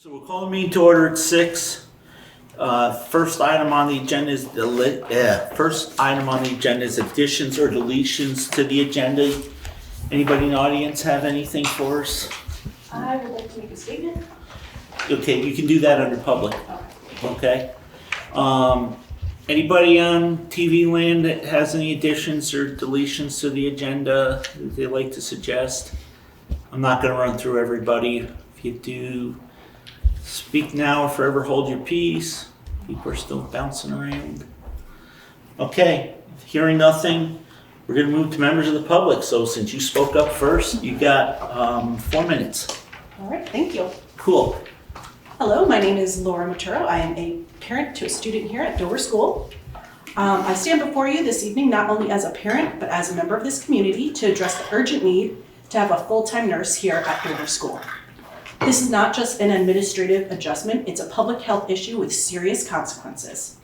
So we'll call the meeting to order at 6. First item on the agenda is additions or deletions to the agenda. Anybody in the audience have anything for us? I would like to make a statement. Okay, you can do that under public. Okay. Anybody on TV land that has any additions or deletions to the agenda that they'd like to suggest? I'm not going to run through everybody. If you do, speak now or forever hold your peace. People are still bouncing around. Okay, hearing nothing, we're going to move to members of the public. So since you spoke up first, you got 4 minutes. All right, thank you. Cool. Hello, my name is Laura Maturo. I am a parent to a student here at Dover School. I stand before you this evening not only as a parent, but as a member of this community to address the urgent need to have a full-time nurse here at Dover School. This is not just an administrative adjustment, it's a public health issue with serious consequences.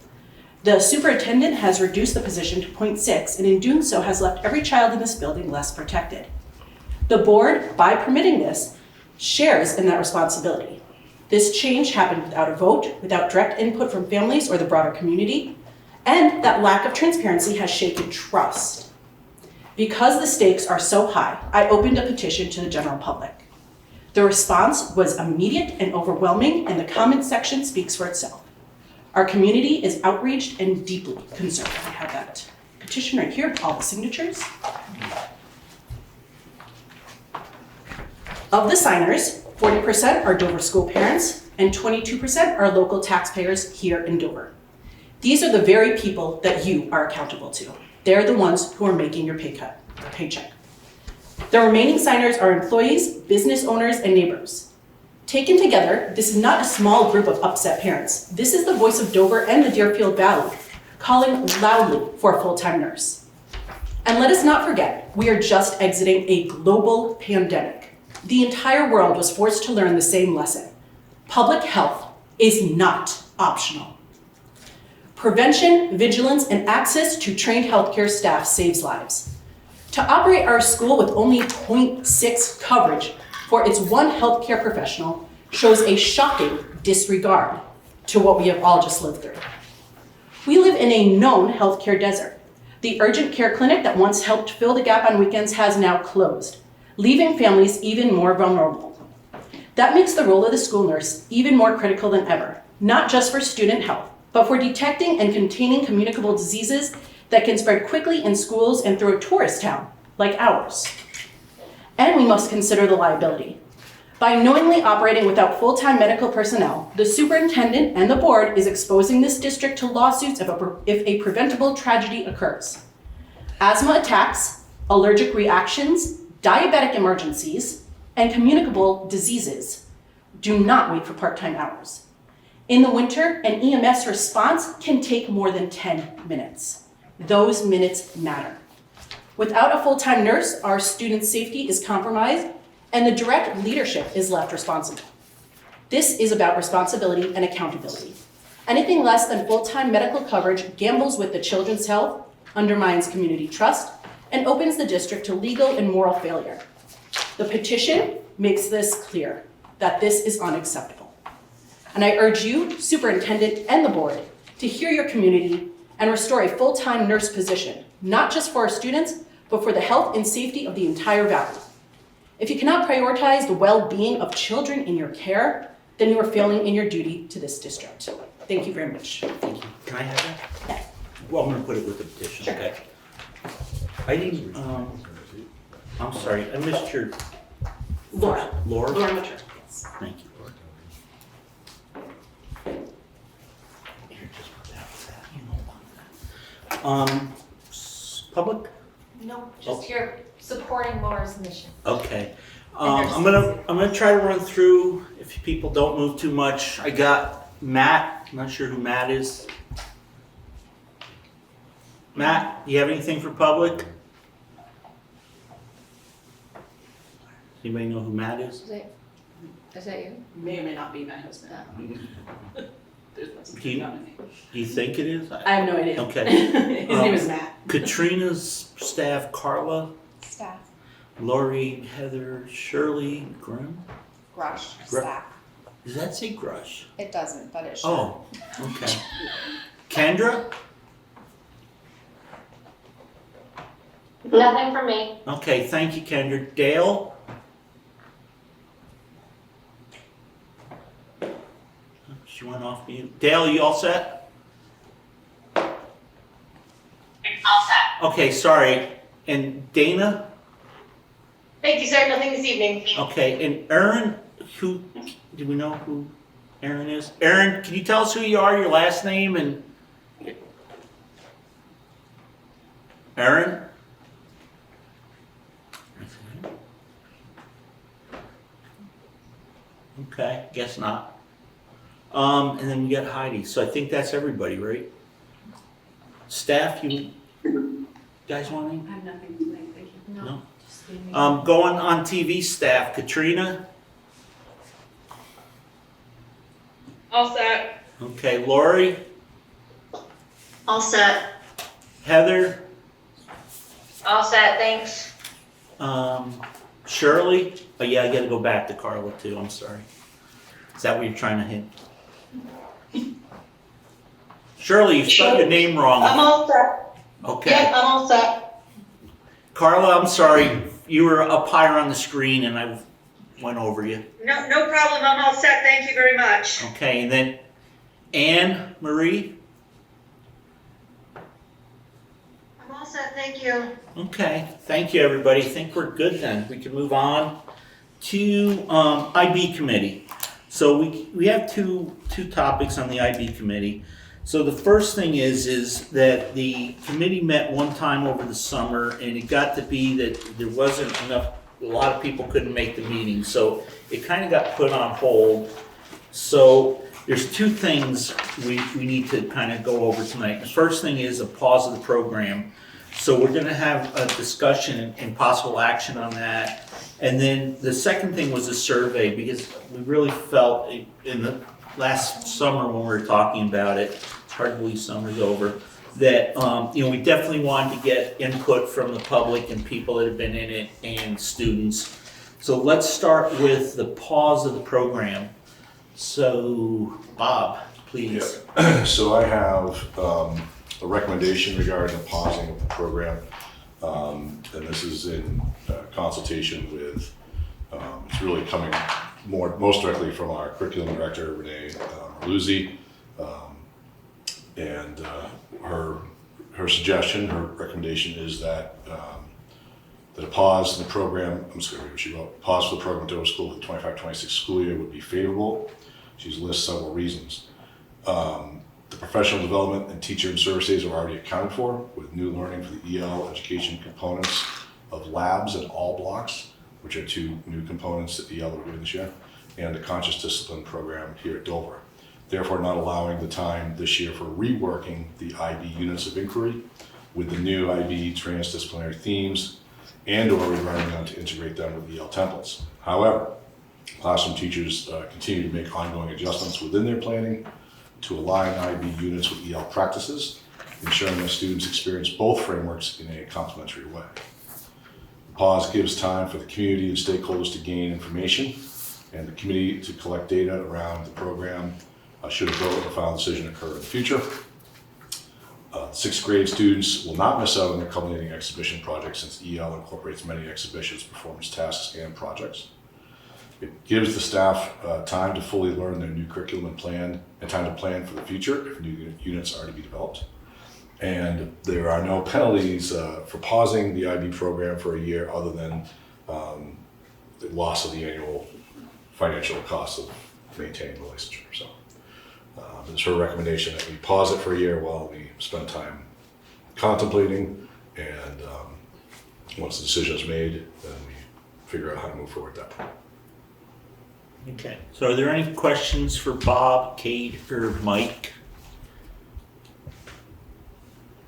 The superintendent has reduced the position to 0.6, and in doing so has left every child in this building less protected. The board, by permitting this, shares in that responsibility. This change happened without a vote, without direct input from families or the broader community, and that lack of transparency has shaken trust. Because the stakes are so high, I opened a petition to the general public. The response was immediate and overwhelming, and the comment section speaks for itself. Our community is outraged and deeply concerned. I have that petition right here with all the signatures. Of the signers, 40% are Dover school parents and 22% are local taxpayers here in Dover. These are the very people that you are accountable to. They're the ones who are making your paycheck. The remaining signers are employees, business owners, and neighbors. Taken together, this is not a small group of upset parents. This is the voice of Dover and the Deerfield Valley, calling loudly for a full-time nurse. And let us not forget, we are just exiting a global pandemic. The entire world was forced to learn the same lesson. Public health is not optional. Prevention, vigilance, and access to trained healthcare staff saves lives. To operate our school with only 0.6 coverage for its one healthcare professional shows a shocking disregard to what we have all just lived through. We live in a known healthcare desert. The urgent care clinic that once helped fill the gap on weekends has now closed, leaving families even more vulnerable. That makes the role of the school nurse even more critical than ever, not just for student health, but for detecting and containing communicable diseases that can spread quickly in schools and through a tourist town like ours. And we must consider the liability. By knowingly operating without full-time medical personnel, the superintendent and the board is exposing this district to lawsuits if a preventable tragedy occurs. Asthma attacks, allergic reactions, diabetic emergencies, and communicable diseases do not wait for part-time hours. In the winter, an EMS response can take more than 10 minutes. Those minutes matter. Without a full-time nurse, our students' safety is compromised and the direct leadership is left responsible. This is about responsibility and accountability. Anything less than full-time medical coverage gambles with the children's health, undermines community trust, and opens the district to legal and moral failure. The petition makes this clear, that this is unacceptable. And I urge you, superintendent, and the board to hear your community and restore a full-time nurse position, not just for our students, but for the health and safety of the entire valley. If you cannot prioritize the well-being of children in your care, then you are failing in your duty to this district. Thank you very much. Thank you. Can I have that? Yeah. Well, I'm going to put it with the petition. Sure. Okay. I didn't, I'm sorry, I missed your... Laura. Laura? Laura Maturo, yes. Thank you. Here, just put that with that. You don't want that. Public? No, just here supporting Laura's mission. Okay. I'm gonna try to run through if people don't move too much. I got Matt. I'm not sure who Matt is. Matt, you have anything for public? Anybody know who Matt is? Is that you? May or may not be my husband. Do you think it is? I have no idea. Okay. His name is Matt. Katrina's staff, Carla, Staff. Lori, Heather, Shirley, Grimm. Grush. Gr- Staff. Does that say Grush? It doesn't, but it should. Oh, okay. Kendra? Nothing for me. Okay, thank you, Kendra. Dale? She went off mute. Dale, you all set? All set. Okay, sorry. And Dana? Thank you, sir. Nothing this evening. Okay, and Aaron, who, do we know who Aaron is? Aaron, can you tell us who you are, your last name, and... Aaron? Okay, guess not. And then we got Heidi, so I think that's everybody, right? Staff, you guys want anything? I have nothing tonight, thank you. No. Just leave me. Going on TV staff, Katrina? All set. Okay, Lori? All set. Heather? All set, thanks. Shirley? Oh yeah, I gotta go back to Carla too, I'm sorry. Is that what you're trying to hit? Shirley, you spelled your name wrong. I'm all set. Okay. Yep, I'm all set. Carla, I'm sorry, you were up higher on the screen and I went over you. No problem. I'm all set. Thank you very much. Okay, and then Anne Marie? I'm all set. Thank you. Okay, thank you, everybody. I think we're good then. We can move on to IB committee. So we have two topics on the IB committee. So the first thing is that the committee met one time over the summer, and it got to be that there wasn't enough. A lot of people couldn't make the meeting, so it kind of got put on hold. So there's two things we need to kind of go over tonight. The first thing is a pause of the program. So we're gonna have a discussion and possible action on that. And then the second thing was a survey, because we really felt in the last summer when we were talking about it, it's hard to believe summer's over, that we definitely wanted to get input from the public and people that have been in it and students. So let's start with the pause of the program. So Bob, please. Yeah. So I have a recommendation regarding the pausing of the program, and this is in consultation with, it's really coming most directly from our curriculum director, Renee Luzzi, and her suggestion, her recommendation is that that a pause in the program, I'm just going to read what she wrote, pause for the program to school for the 25-26 school year would be favorable. She's lists several reasons. The professional development and teacher and service days are already accounted for with new learning for the EL education components of labs and all blocks, which are two new components that EL are doing this year, and the conscious discipline program here at Dover. Therefore, not allowing the time this year for reworking the IB units of inquiry with the new IB transdisciplinary themes and or rewriting them to integrate them with EL templates. However, classroom teachers continue to make ongoing adjustments within their planning to align IB units with EL practices, ensuring that students experience both frameworks in a complementary way. The pause gives time for the community and stakeholders to gain information and the committee to collect data around the program should a vote or final decision occur in the future. Sixth grade students will not miss out on the culminating exhibition project since EL incorporates many exhibitions, performance tasks, and projects. It gives the staff time to fully learn their new curriculum and plan, and time to plan for the future if new units are to be developed. And there are no penalties for pausing the IB program for a year other than the loss of the annual financial cost of maintaining the licensure. So it's her recommendation that we pause it for a year while we spend time contemplating, and once the decision is made, then we figure out how to move forward at that point. Okay, so are there any questions for Bob, Kate, or Mike?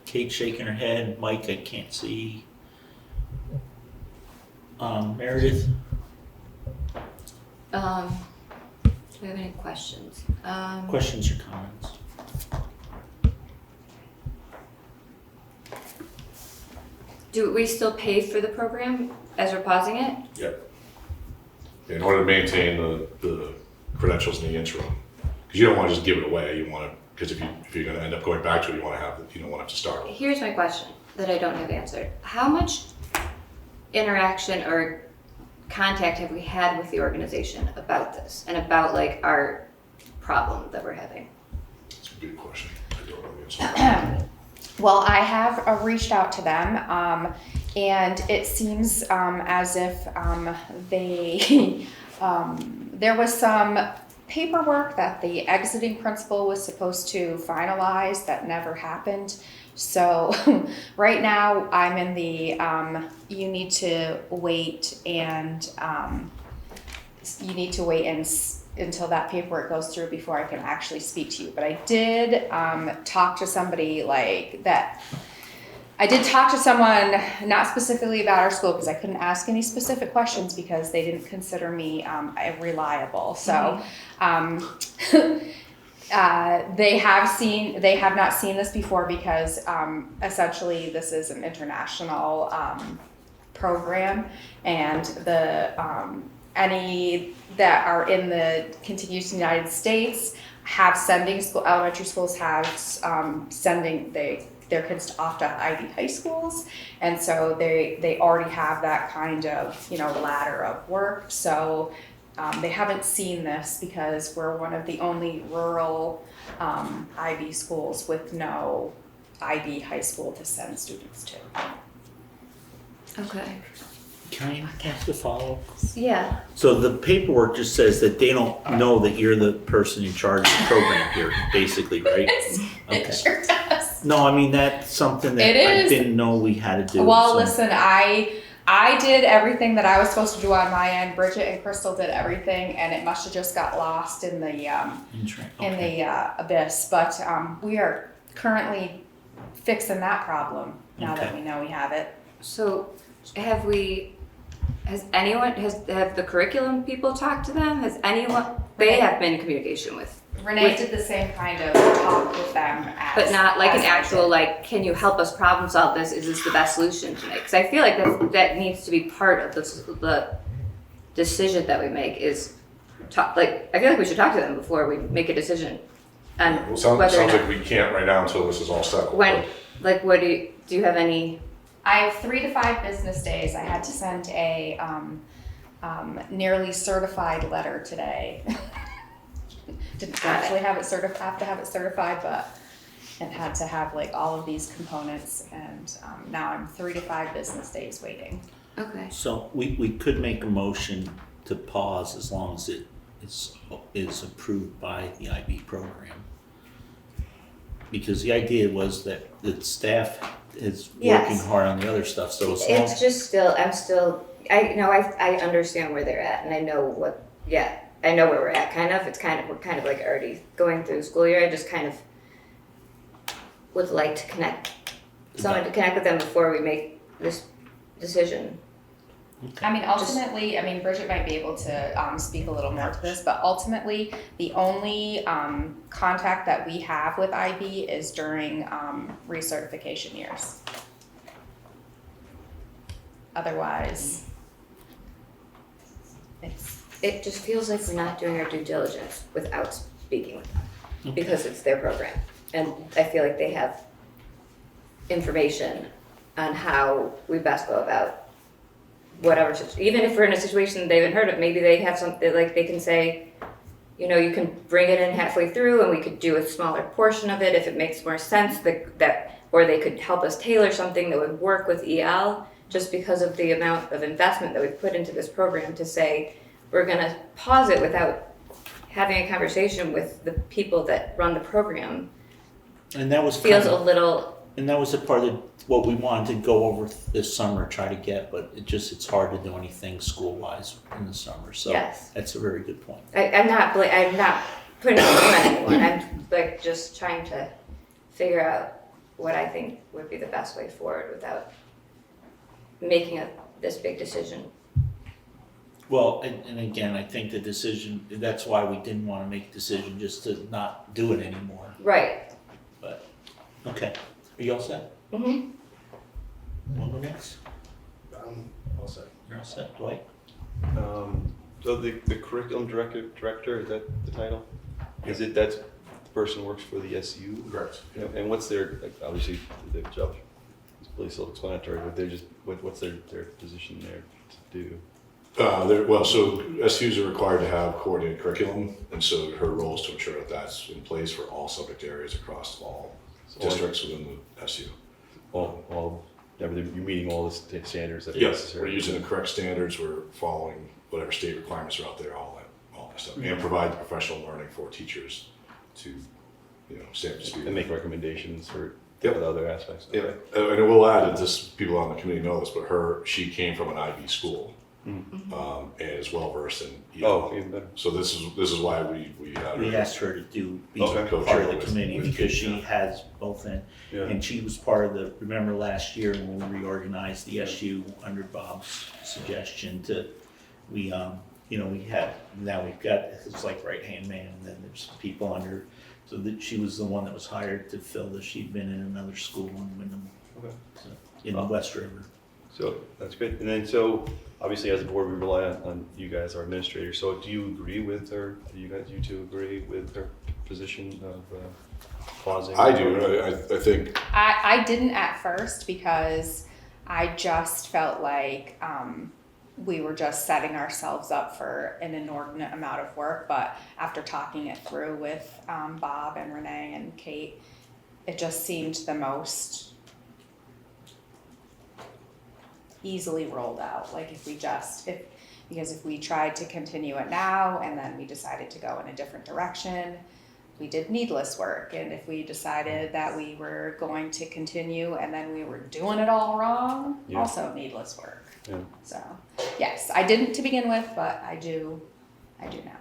Kate shaking her head, Mike I can't see. Meredith? Do we have any questions? Questions or comments? Do we still pay for the program as we're pausing it? Yep. In order to maintain the credentials in the interim. Because you don't want to just give it away. You want to, because if you're going to end up going back to it, you want to have, you don't want to have to start over. Here's my question that I don't have answered. How much interaction or contact have we had with the organization about this and about like our problem that we're having? It's a good question. I don't know the answer. Well, I have reached out to them, and it seems as if they there was some paperwork that the exiting principal was supposed to finalize that never happened. So right now I'm in the you need to wait and until that paperwork goes through before I can actually speak to you. But I did talk to somebody like that. I did talk to someone, not specifically about our school, because I couldn't ask any specific questions because they didn't consider me reliable. So they have not seen this before because essentially this is an international program, and the any that are in the contiguous United States have sending school, elementary schools have sending their kids off to IB high schools, and so they already have that kind of ladder of work. So they haven't seen this because we're one of the only rural IB schools with no IB high school to send students to. Okay. Can I ask a follow-up? Yeah. So the paperwork just says that they don't know that you're the person in charge of the program here, basically, right? It sure does. No, I mean, that's something that It I is. didn't know we had to do. Well, so- listen, I did everything that I was supposed to do on my end. Bridget and Crystal did everything, and it must have just got lost in the abyss. But we are currently fixing that problem now that we know we have it. So have the curriculum people talked to them? Has anyone, they have been in communication with? Renee did the same kind of talk with them as, But not like an as I actual, did. like, can you help us problem solve this? Is this the best solution tonight? Because I feel like that needs to be part of the decision that we make is talk, like, I feel like we should talk to them before we make a decision on Well, sounds whether or like not. we can't right now until this is all settled. When, like, what do you have any? I have 3 to 5 business days. I had to send a nearly certified letter today. Didn't actually have to have it certified, but it had to have like all of these components, and now I'm 3 to 5 business days waiting. Okay. So we could make a motion to pause as long as it is approved by the IB program. Because the idea was that the staff is working Yes. hard on the other stuff, so as long It's just still, I understand where they're at, and I know I know where we're at, kind of. We're kind of like already going through the school year. I just kind of would like to connect with them before we make this decision. I mean, ultimately, Bridget might be able to speak a little more to this, but ultimately, the only contact that we have with IB is during recertification years. Otherwise, It just feels like we're not doing our due diligence without speaking with them because it's their program. And I feel like they have information on how we best go about whatever, even if we're in a situation they haven't heard of, maybe they have something like they can say, you can bring it in halfway through and we could do a smaller portion of it if it makes more sense or they could help us tailor something that would work with EL just because of the amount of investment that we've put into this program to say, we're going to pause it without having a conversation with the people that run the program. and that was Feels kind a of, little, and that was a part of what we wanted to go over this summer, try to get, but it's hard to do anything school wise in the summer. So Yes. that's a very good point. I'm not putting blame on anyone. I'm like just trying to figure out what I think would be the best way forward without making this big decision. Well, and again, I think the decision, that's why we didn't want to make a decision just to not do it anymore. Right. But, okay. Are you all set? Mm-hmm. Want to go next? All set. You're all set, Dwight? So the curriculum director, is that the title? Is it, that's, the person works for the SU? Correct. And what's their, like, obviously, their job is pretty self-explanatory, but they're just, what's their position there to do? Well, so SUs are required to have coordinated curriculum, and so her role is to ensure that that's in place for all subject areas across all districts within the SU. You're meeting all the standards that are Yes, necessary. we're using the correct standards, we're following whatever state requirements are out there, all that stuff, and provide the professional learning for teachers to, stay up to speed. And make recommendations for Yep. the other aspects. Yeah, and I will add, and just people on the committee know this, but she came from an IB school, and is well versed in ELL. Oh, even better. So this is why we had We her. asked her to be Okay. part of the With committee because she Kate, has both in. Yeah. And she was part of the, remember last year when we reorganized the SU under Bob's suggestion we had, now we've got, it's like right-hand man, and then there's people under, so that she was the one that was hired to fill this. She'd been in another school in Wyndham, Okay. in West River. So that's good. And then, so obviously as a board, we rely on you guys, our administrators. So do you agree with her? Do you two agree with her position of pausing? I do. I think I didn't at first because I just felt like we were just setting ourselves up for an inordinate amount of work. But after talking it through with Bob and Renee and Kate, it just seemed the most easily rolled out. Like because if we tried to continue it now and then we decided to go in a different direction, we did needless work. And if we decided that we were going to continue and then we were doing it all wrong, Yeah. also needless work. Yeah. So yes, I didn't to begin with, but I do now.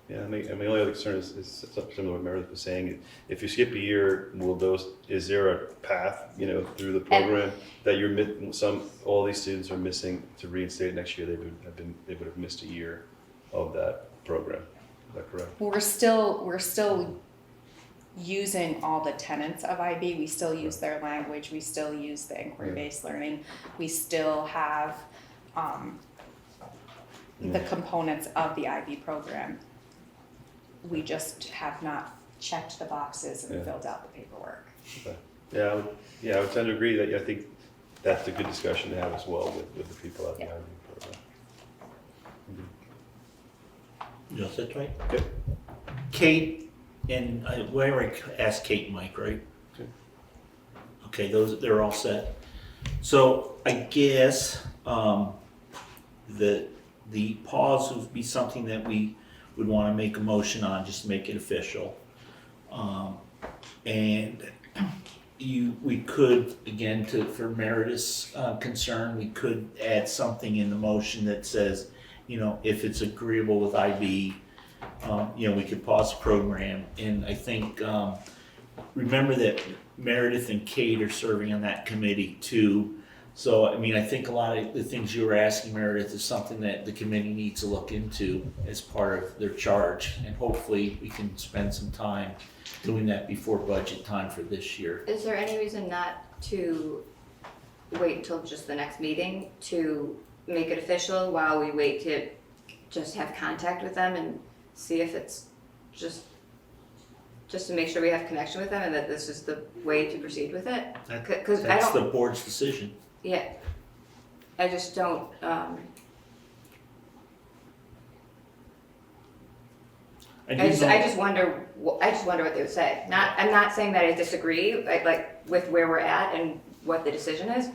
Yeah, I mean, my only other concern is something similar to what Meredith was saying. If you skip a year, is there a path, through the program that all these students are missing to reinstate next year? They would have missed a year of that program. Is that correct? We're still using all the tenets of IB. We still use their language. We still use the inquiry-based learning. We still have the components of the IB program. We just have not checked the boxes and filled out the paperwork. Okay. Yeah, I would tend to agree that I think that's a good discussion to have as well with the people at the IB program. Is that right? Yep. Kate, and I asked Kate and Mike, right? Okay. Okay, they're all set. So I guess the pause would be something that we would want to make a motion on, just to make it official. And we could, again, for Meredith's concern, we could add something in the motion that says, if it's agreeable with IB, we could pause the program. And I think, remember that Meredith and Kate are serving on that committee too. So, I think a lot of the things you were asking, Meredith, is something that the committee needs to look into as part of their charge. And hopefully we can spend some time doing that before budget time for this year. Is there any reason not to wait until just the next meeting to make it official while we wait to just have contact with them and see if it's just to make sure we have connection with them and that this is the way to proceed with it? Because That's the board's decision. Yeah, I just don't, I just wonder what they would say. I'm not saying that I disagree, like with where we're at and what the decision is.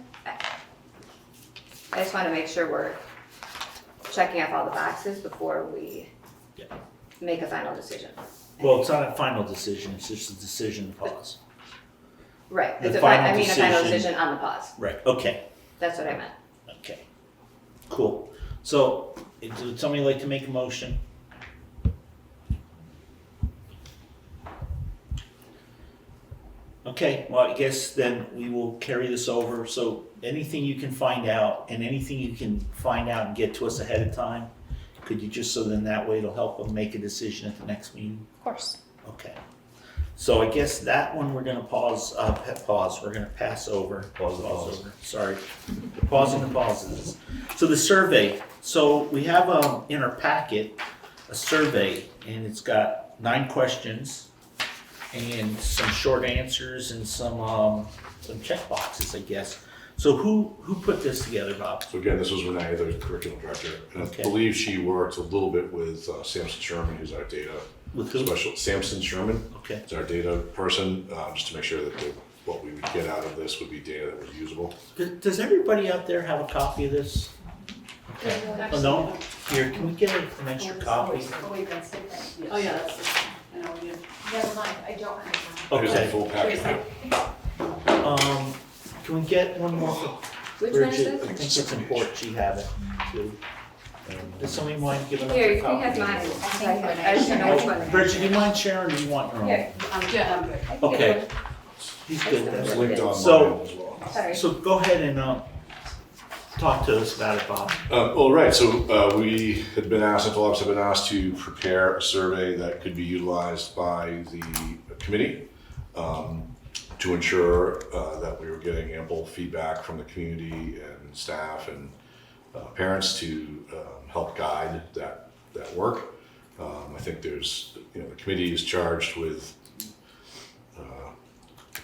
I just want to make sure we're checking off all the boxes before we make a final decision. Well, it's not a final decision, it's just a decision to pause. Right, The a final final decision- decision on the pause. Right, okay, That's what I meant. okay. Cool. So, would somebody like to make a motion? Okay, well, I guess then we will carry this over. So anything you can find out and anything you can find out and get to us ahead of time, could you just, so then that way it'll help them make a decision at the next meeting? Of course. Okay. So I guess that one we're gonna we're gonna pass over. Pause the pause. over, sorry. We're pausing the pauses. So the survey, so we have in our packet, a survey, and it's got 9 questions and some short answers and some check boxes, I guess. So who put this together, Bob? So again, this was Renee, the curriculum director, and Okay. I believe she worked a little bit with Samson Sherman, who's our data With who? special. Samson Sherman Okay. is our data person, just to make sure that what we would get out of this would be data that was usable. Does everybody out there have a copy of this? Okay. Oh, no? Here, can we get an extra copy? Oh, wait, that's different. Oh, yeah, that's, I know, we have. Never mind, I don't have one. Here's the Okay. full package. Can we get one more for Which one is Bridget? I this? think it's important she have it too. Does somebody mind giving us Here, a you can have copy? mine. I just don't know which one. Bridget, do you mind sharing or do you want your own? Here, I'm good. I can Okay. get He's good. It's linked online So- as well. one. Sorry. So go ahead and talk to us about it, Bob. All right, so we had been asked, Central Office had been asked to prepare a survey that could be utilized by the committee to ensure that we were getting ample feedback from the community and staff and parents to help guide that work. I think there's, the committee is charged with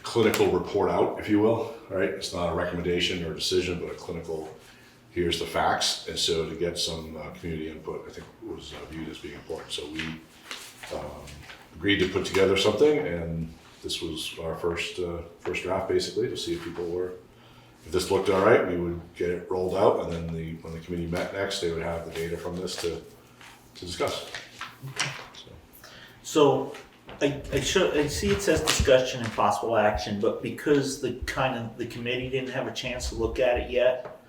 clinical report out, if you will, right? It's not a recommendation or a decision, but a clinical, here's the facts. And so to get some community input, I think was viewed as being important. So we agreed to put together something, and this was our first draft, basically, to see if people were, if this looked all right, we would get it rolled out, and then when the committee met next, they would have the data from this to discuss. So I see it says discussion and possible action, but because the committee didn't have a chance to look at it yet,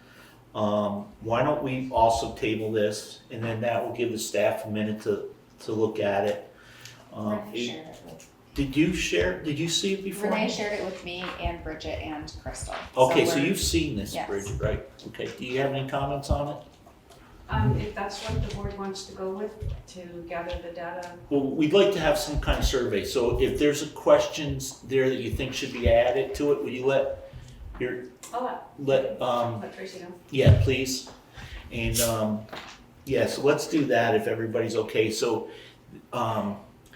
why don't we also table this, and then that will give the staff a minute to look at it. Did you see it before? Renee shared it with me and Bridget and Crystal. Okay, so we're- you've seen this, Yes. Bridget, right? Okay, do you have any comments on it? If that's what the board wants to go with, to gather the data. Well, we'd like to have some kind of survey, so if there's questions there that you think should be added to it, will you let Let Tracy know. yeah, please. And, yeah, so let's do that if everybody's okay. So,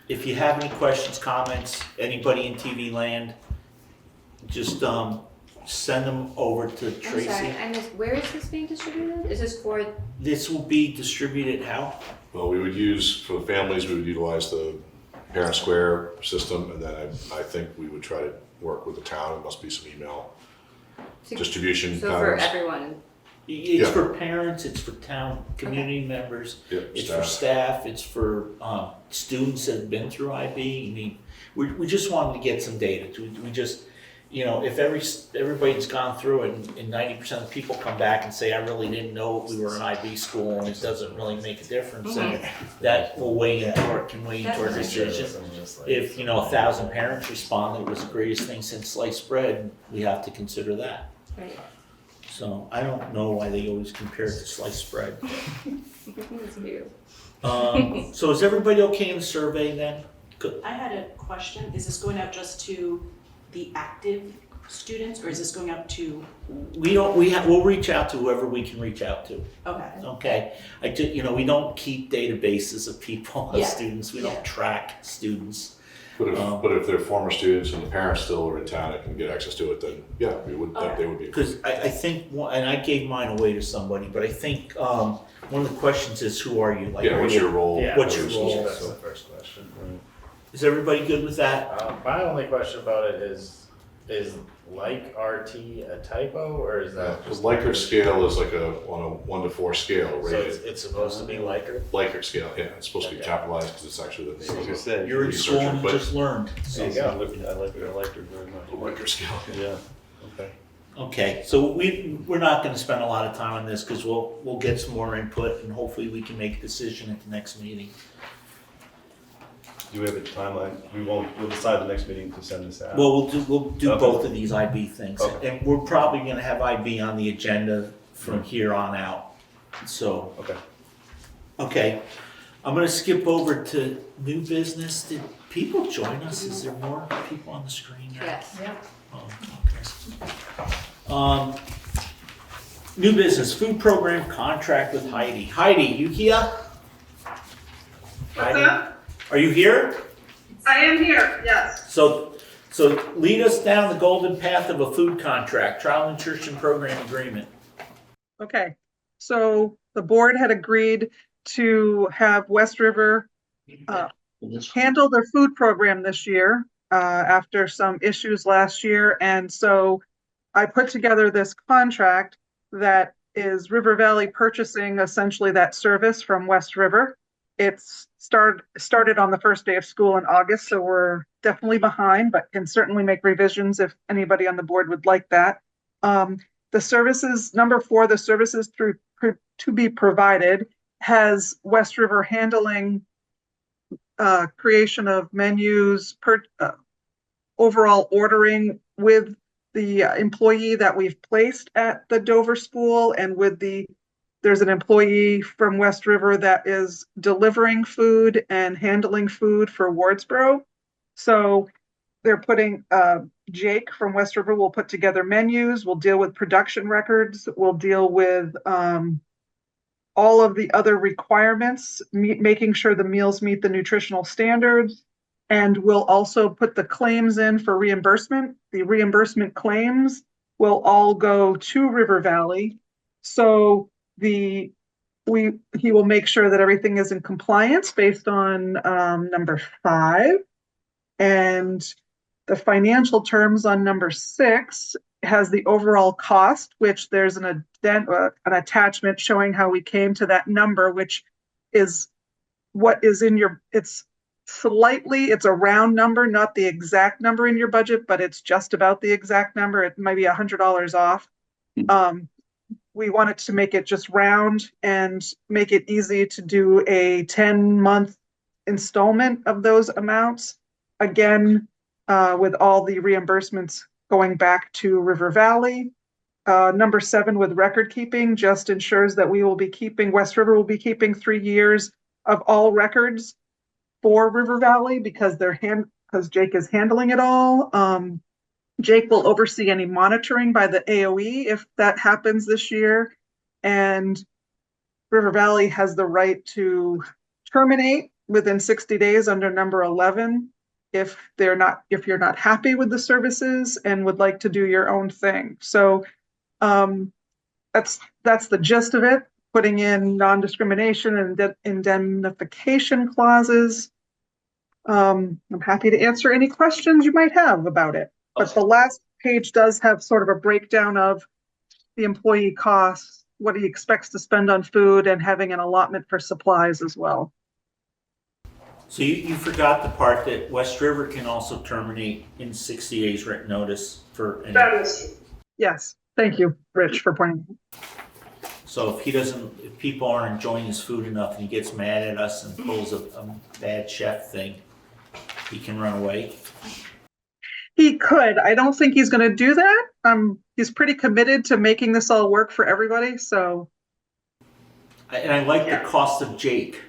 if you have any questions, comments, anybody in TV land, just, send them over to I'm Tracy. sorry, I missed, where is this being distributed? Is this for, This will be distributed how? Well, we would use, for the families, we would utilize the Parent Square system, and then I think we would try to work with the town. There must be some email distribution so for patterns. everyone? It's Yeah. for parents, it's for town, community members, Yep, it's for staff, it's for, students that have been through IB. I mean, we just wanted to get some data. We just, if everybody's gone through it and 90% of the people come back and say, I really didn't know we were an IB school and it doesn't really make a difference, then that will weigh into our decision. If, 1,000 parents respond that it was the greatest thing since sliced bread, we have to consider that. Right. So I don't know why they always compare it to sliced bread. It's new. So is everybody okay in the survey then? I had a question. Is this going out just to the active students, or is this going out to, We'll reach out to whoever we can reach out to, okay. okay? We don't keep databases of people, of Yeah. students, we Yeah. don't track students. But if they're former students and the parents still are in town and can get access to it, then yeah, we would, Okay. they would be. Because I think, and I gave mine away to somebody, but I think one of the questions is, who are you? Like, Yeah, what's your role? Yeah, What's your What's role? That's the first question. Is everybody good with that? My only question about it is like RT a typo, or is that The just? Likert scale is like on a 1 to 4 scale, So rated. it's supposed to be Likert? Likert scale, yeah, it's supposed to be Okay. capitalized because it's actually the I was name gonna of say. You're in researcher, school and you but- just learned. There you go. I liked her very the much. Likert scale. Yeah, okay. Okay, so we're not gonna spend a lot of time on this, because we'll get some more input, and hopefully we can make a decision at the next meeting. Do we have a timeline? We'll decide the next meeting to send this out. Well, we'll do Okay. both of these IB things, Okay. and we're probably gonna have IB on the agenda from here on out, so. Okay. Okay, I'm gonna skip over to new business. Did people join us? Is there more people on the screen? Yes. Oh, okay. New business, food program contract with Heidi. Heidi, you here? What's that? Are you here? I am here, yes. So lead us down the golden path of a food contract, trial and nutrition program agreement. Okay, so the board had agreed to have West River handle their food program this year after some issues last year. And so I put together this contract that is River Valley purchasing essentially that service from West River. It's started on the first day of school in August, so we're definitely behind, but can certainly make revisions if anybody on the board would like that. The services, number 4, the services to be provided has West River handling creation of menus, overall ordering with the employee that we've placed at the Dover school, and with there's an employee from West River that is delivering food and handling food for Wardsboro. So they're putting, Jake from West River will put together menus, we'll deal with production records, we'll deal with all of the other requirements, making sure the meals meet the nutritional standards, and we'll also put the claims in for reimbursement. The reimbursement claims will all go to River Valley. So he will make sure that everything is in compliance based on number 5. And the financial terms on number 6 has the overall cost, which there's an attachment showing how we came to that number, which is what is in your, it's a round number, not the exact number in your budget, but it's just about the exact number. It might be $100 off. We wanted to make it just round and make it easy to do a 10-month installment of those amounts. Again, with all the reimbursements going back to River Valley. Number 7 with record keeping just ensures that West River will be keeping 3 years of all records for River Valley because Jake is handling it all. Jake will oversee any monitoring by the AOE if that happens this year. And River Valley has the right to terminate within 60 days under number 11 if you're not happy with the services and would like to do your own thing. So that's the gist of it, putting in non-discrimination and indemnification clauses. I'm happy to answer any questions you might have about it. But the last page does have sort of a breakdown of the employee costs, what he expects to spend on food, and having an allotment for supplies as well. So you forgot the part that West River can also terminate in 60 days written notice for any. That is, yes. Thank you, Rich, for pointing. So if people aren't enjoying his food enough and he gets mad at us and pulls a bad chef thing, he can run away. He could. I don't think he's going to do that. He's pretty committed to making this all work for everybody. So, And I like the cost of Jake.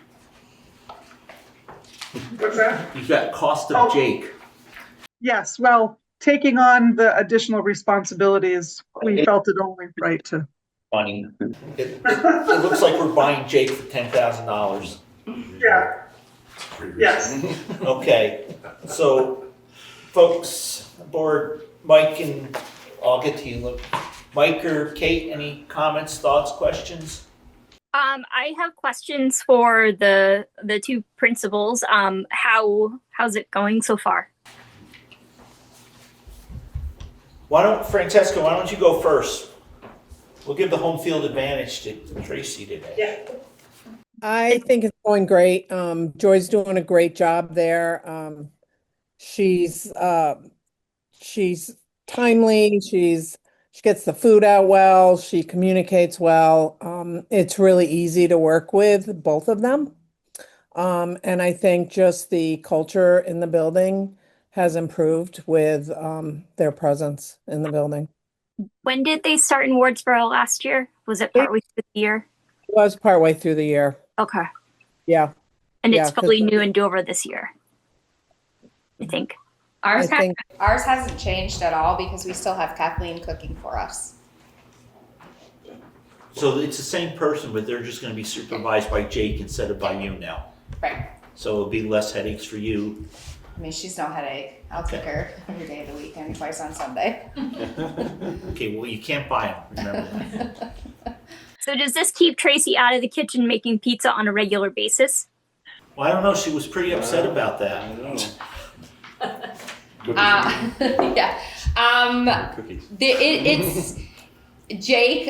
What's that? You've got cost of Jake. Yes. Well, taking on the additional responsibilities, we felt it only right to. Funny. It looks like we're buying Jake for $10,000. Yeah. Yes. Okay. So, folks, board, Mike, and I'll get to you. Look, Mike or Kate, any comments, thoughts, questions? I have questions for the 2 principals. How's it going so far? Francesca, why don't you go first? We'll give the home field advantage to Tracy today. Yeah. I think it's going great. Joy's doing a great job there. She's timely. She gets the food out well. She communicates well. It's really easy to work with both of them. And I think just the culture in the building has improved with their presence in the building. When did they start in Wardsboro last year? Was it partway through the year? It was partway through the year. Okay. Yeah. And Yeah, it's 'cause fully new in Dover this year, I think. Ours, I think- ours hasn't changed at all because we still have Kathleen cooking for us. So it's the same person, but they're just gonna be supervised by Jake instead of by you now. Right. So it'll be less headaches for you. I mean, she's no headache. I'll cook her every day of the week and twice on Sunday. Okay, well, you can't buy them, remember that. So does this keep Tracy out of the kitchen making pizza on a regular basis? Well, I don't know, she was pretty upset about that. Yeah. Cookies. It's Jake.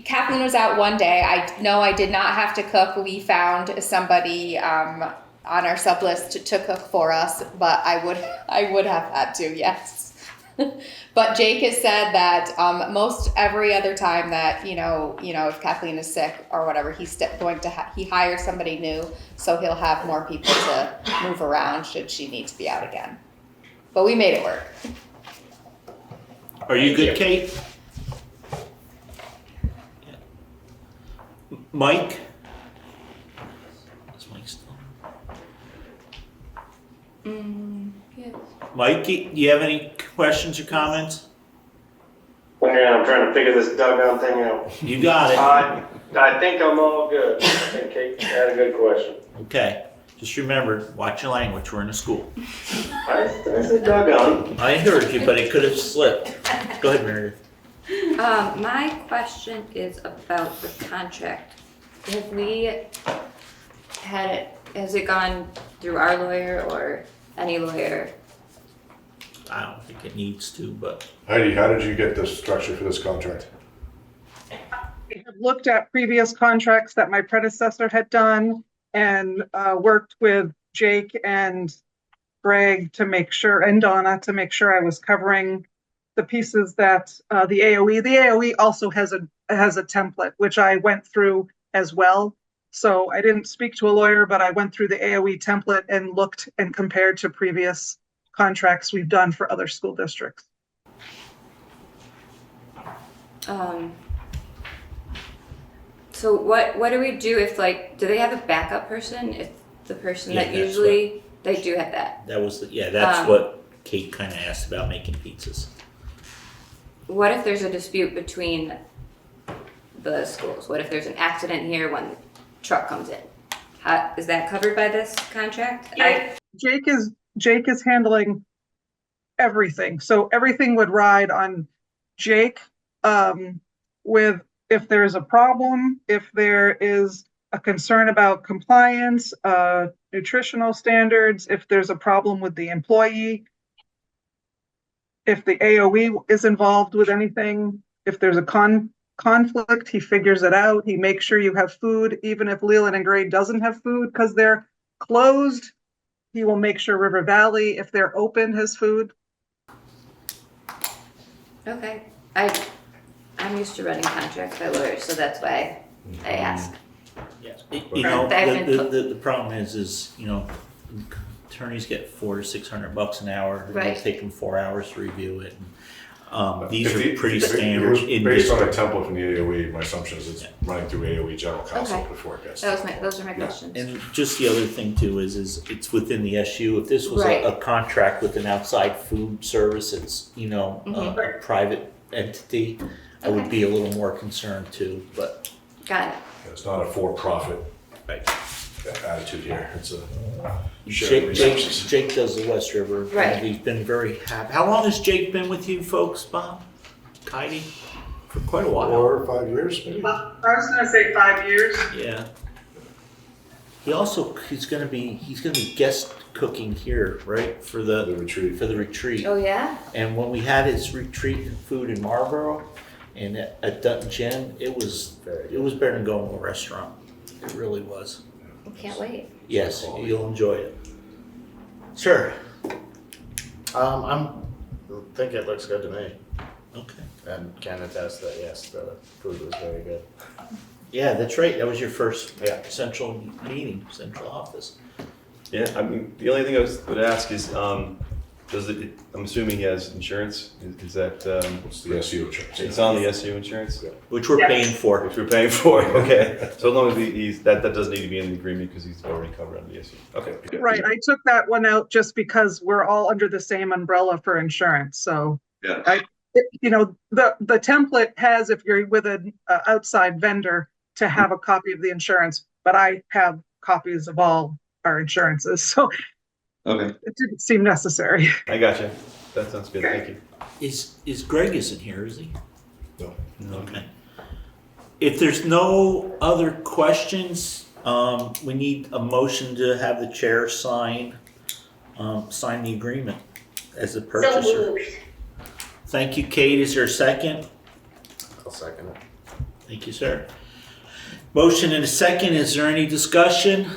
Kathleen was out one day. I did not have to cook. We found somebody on our sub list to cook for us, but I would have had to, yes. But Jake has said that most every other time that if Kathleen is sick or whatever, he hires somebody new, so he'll have more people to move around should she need to be out again. But we made it work. Are you good, Kate? Yeah. Mike? Is Mike still? Yes. Mike, do you have any questions or comments? Yeah, I'm trying to figure this doggone thing out. You got it. I think I'm all good. I think Kate had a good question. Okay. Just remember, watch your language. We're in a school. I said doggone. I heard you, but it could have slipped. Go ahead, Meredith. My question is about the contract. Has it gone through our lawyer or any lawyer? I don't think it needs to, but Heidi, how did you get the structure for this contract? I have looked at previous contracts that my predecessor had done and worked with Jake and Greg to make sure, and Donna to make sure I was covering the pieces that the AOE also has a template, which I went through as well. So I didn't speak to a lawyer, but I went through the AOE template and looked and compared to previous contracts we've done for other school districts. So what do we do if do they have a backup person? If the person Yeah, that that's usually they do have that. that was that's what Kate kind of asked about making pizzas. What if there's a dispute between the schools? What if there's an accident here when the truck comes in? Is that covered by this contract? Jake is handling everything. So everything would ride on Jake with if there's a problem, if there is a concern about compliance, nutritional standards, if there's a problem with the employee, if the AOE is involved with anything, if there's a conflict, he figures it out. He makes sure you have food, even if Leland and Gray doesn't have food because they're closed. He will make sure River Valley, if they're open, has food. Okay. I'm used to running contracts by lawyers, so that's why I ask. Yeah. The problem is attorneys get $400 to $600 an hour. Right. It'll take them 4 hours to review it. These If are it- pretty if it standard. was in based on a district. template from the AOE, my assumption is it's running through AOE general counsel Okay. before it gets. Those are my questions. And just the other thing too is it's within the SU. If this was Right. a contract with an outside food service, it's a private entity, I would be a little more concerned too. But Got it. It's not a for-profit right. attitude here. It's a shared resources. Jake does the West River. Right. And he's been very happy. How long has Jake been with you folks, Bob? Heidi? For quite a while. 4 or 5 years, maybe. I was going to say 5 years. Yeah. He's gonna be guest cooking here, right? For the retreat. Oh yeah? And when we had his retreat food in Marlboro and at Dutton Gin, it was better than going to a restaurant. It really was. I can't wait. Yes, you'll enjoy it. Sure. I think it looks good to me. Okay. And can attest that yes, the food was very good. Yeah, that's right. That was your first central office. Yeah, I mean, the only thing I would ask is, Does it, I'm assuming he has insurance, is that, What's the SU insurance? it's on the SU insurance? Which we're paying for. Which we're paying for, okay. So as long as he's, that doesn't need to be in the agreement because he's already covered on the SU. Okay. good. Right, I took that one out just because we're all under the same umbrella for insurance, so. Yeah. The template has, if you're with an outside vendor, to have a copy of the insurance, but I have copies of all our insurances, so Okay, it didn't seem necessary. I gotcha. That sounds good, thank you. Is Greg isn't here, is he? No. Okay. If there's no other questions, we need a motion to have the chair sign the agreement as a purchaser. So moved. Thank you, Kate. Is there a second? I'll second it. Thank you, sir. Motion and a second. Is there any discussion?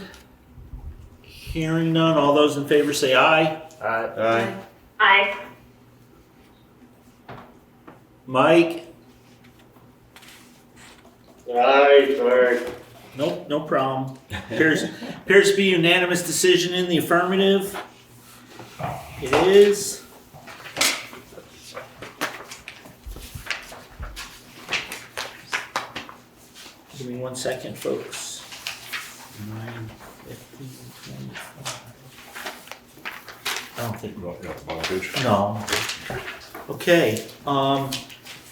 Hearing none. All those in favor say aye. Aye. Aye. Mike? Aye, sorry. Nope, no problem. Appears to be unanimous decision in the affirmative. It is. Give me 1 second, folks. 9, 15, 25. I don't think No, yeah, bottom page. No. Okay,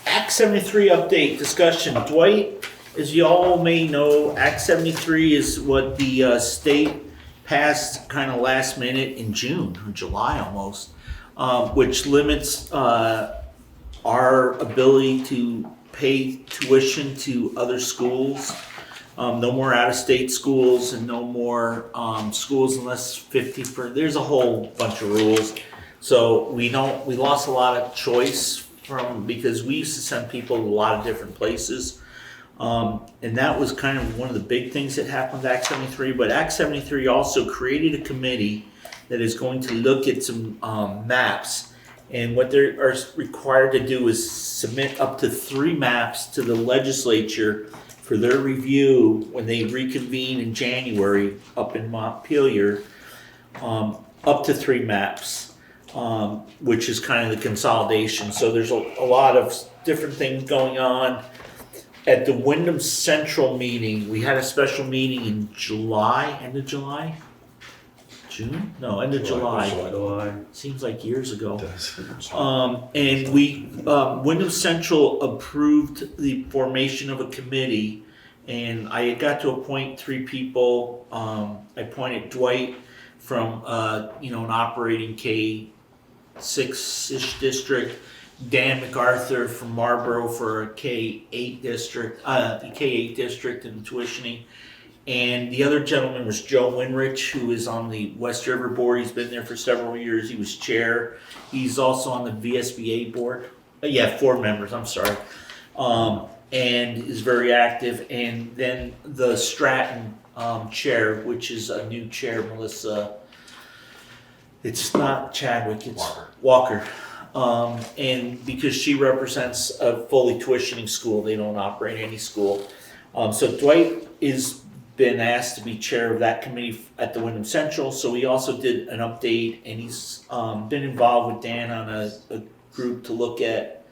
Act 73 update discussion. Dwight, as you all may know, Act 73 is what the state passed kind of last minute in June or July almost, which limits our ability to pay tuition to other schools. No more out-of-state schools and no more schools unless 50 per. There's a whole bunch of rules. So we lost a lot of choice because we used to send people to a lot of different places. And that was kind of one of the big things that happened with Act 73. But Act 73 also created a committee that is going to look at some maps. And what they are required to do is submit up to 3 maps to the legislature for their review when they reconvene in January up in Montpelier. Up to 3 maps, which is kind of the consolidation. So there's a lot of different things going on. At the Wyndham Central meeting, we had a special meeting in July, end of July? June? No, end of July. Seems like years ago. And we, Wyndham Central approved the formation of a committee, and I got to appoint 3 people. I appointed Dwight from, an operating K6-ish district, Dan MacArthur from Marlboro for a K8 district, K8 district in tuitioning. And the other gentleman was Joe Winrich, who is on the West River board. He's been there for several years. He was chair. He's also on the VSBA board. 4 members, I'm sorry. And is very active. And then the Stratton chair, which is a new chair, Melissa. It's not Chadwick, it's Walker. And because she represents a fully tuitioning school, they don't operate any school. So Dwight is been asked to be chair of that committee at the Wyndham Central. So we also did an update, and he's been involved with Dan on a group to look at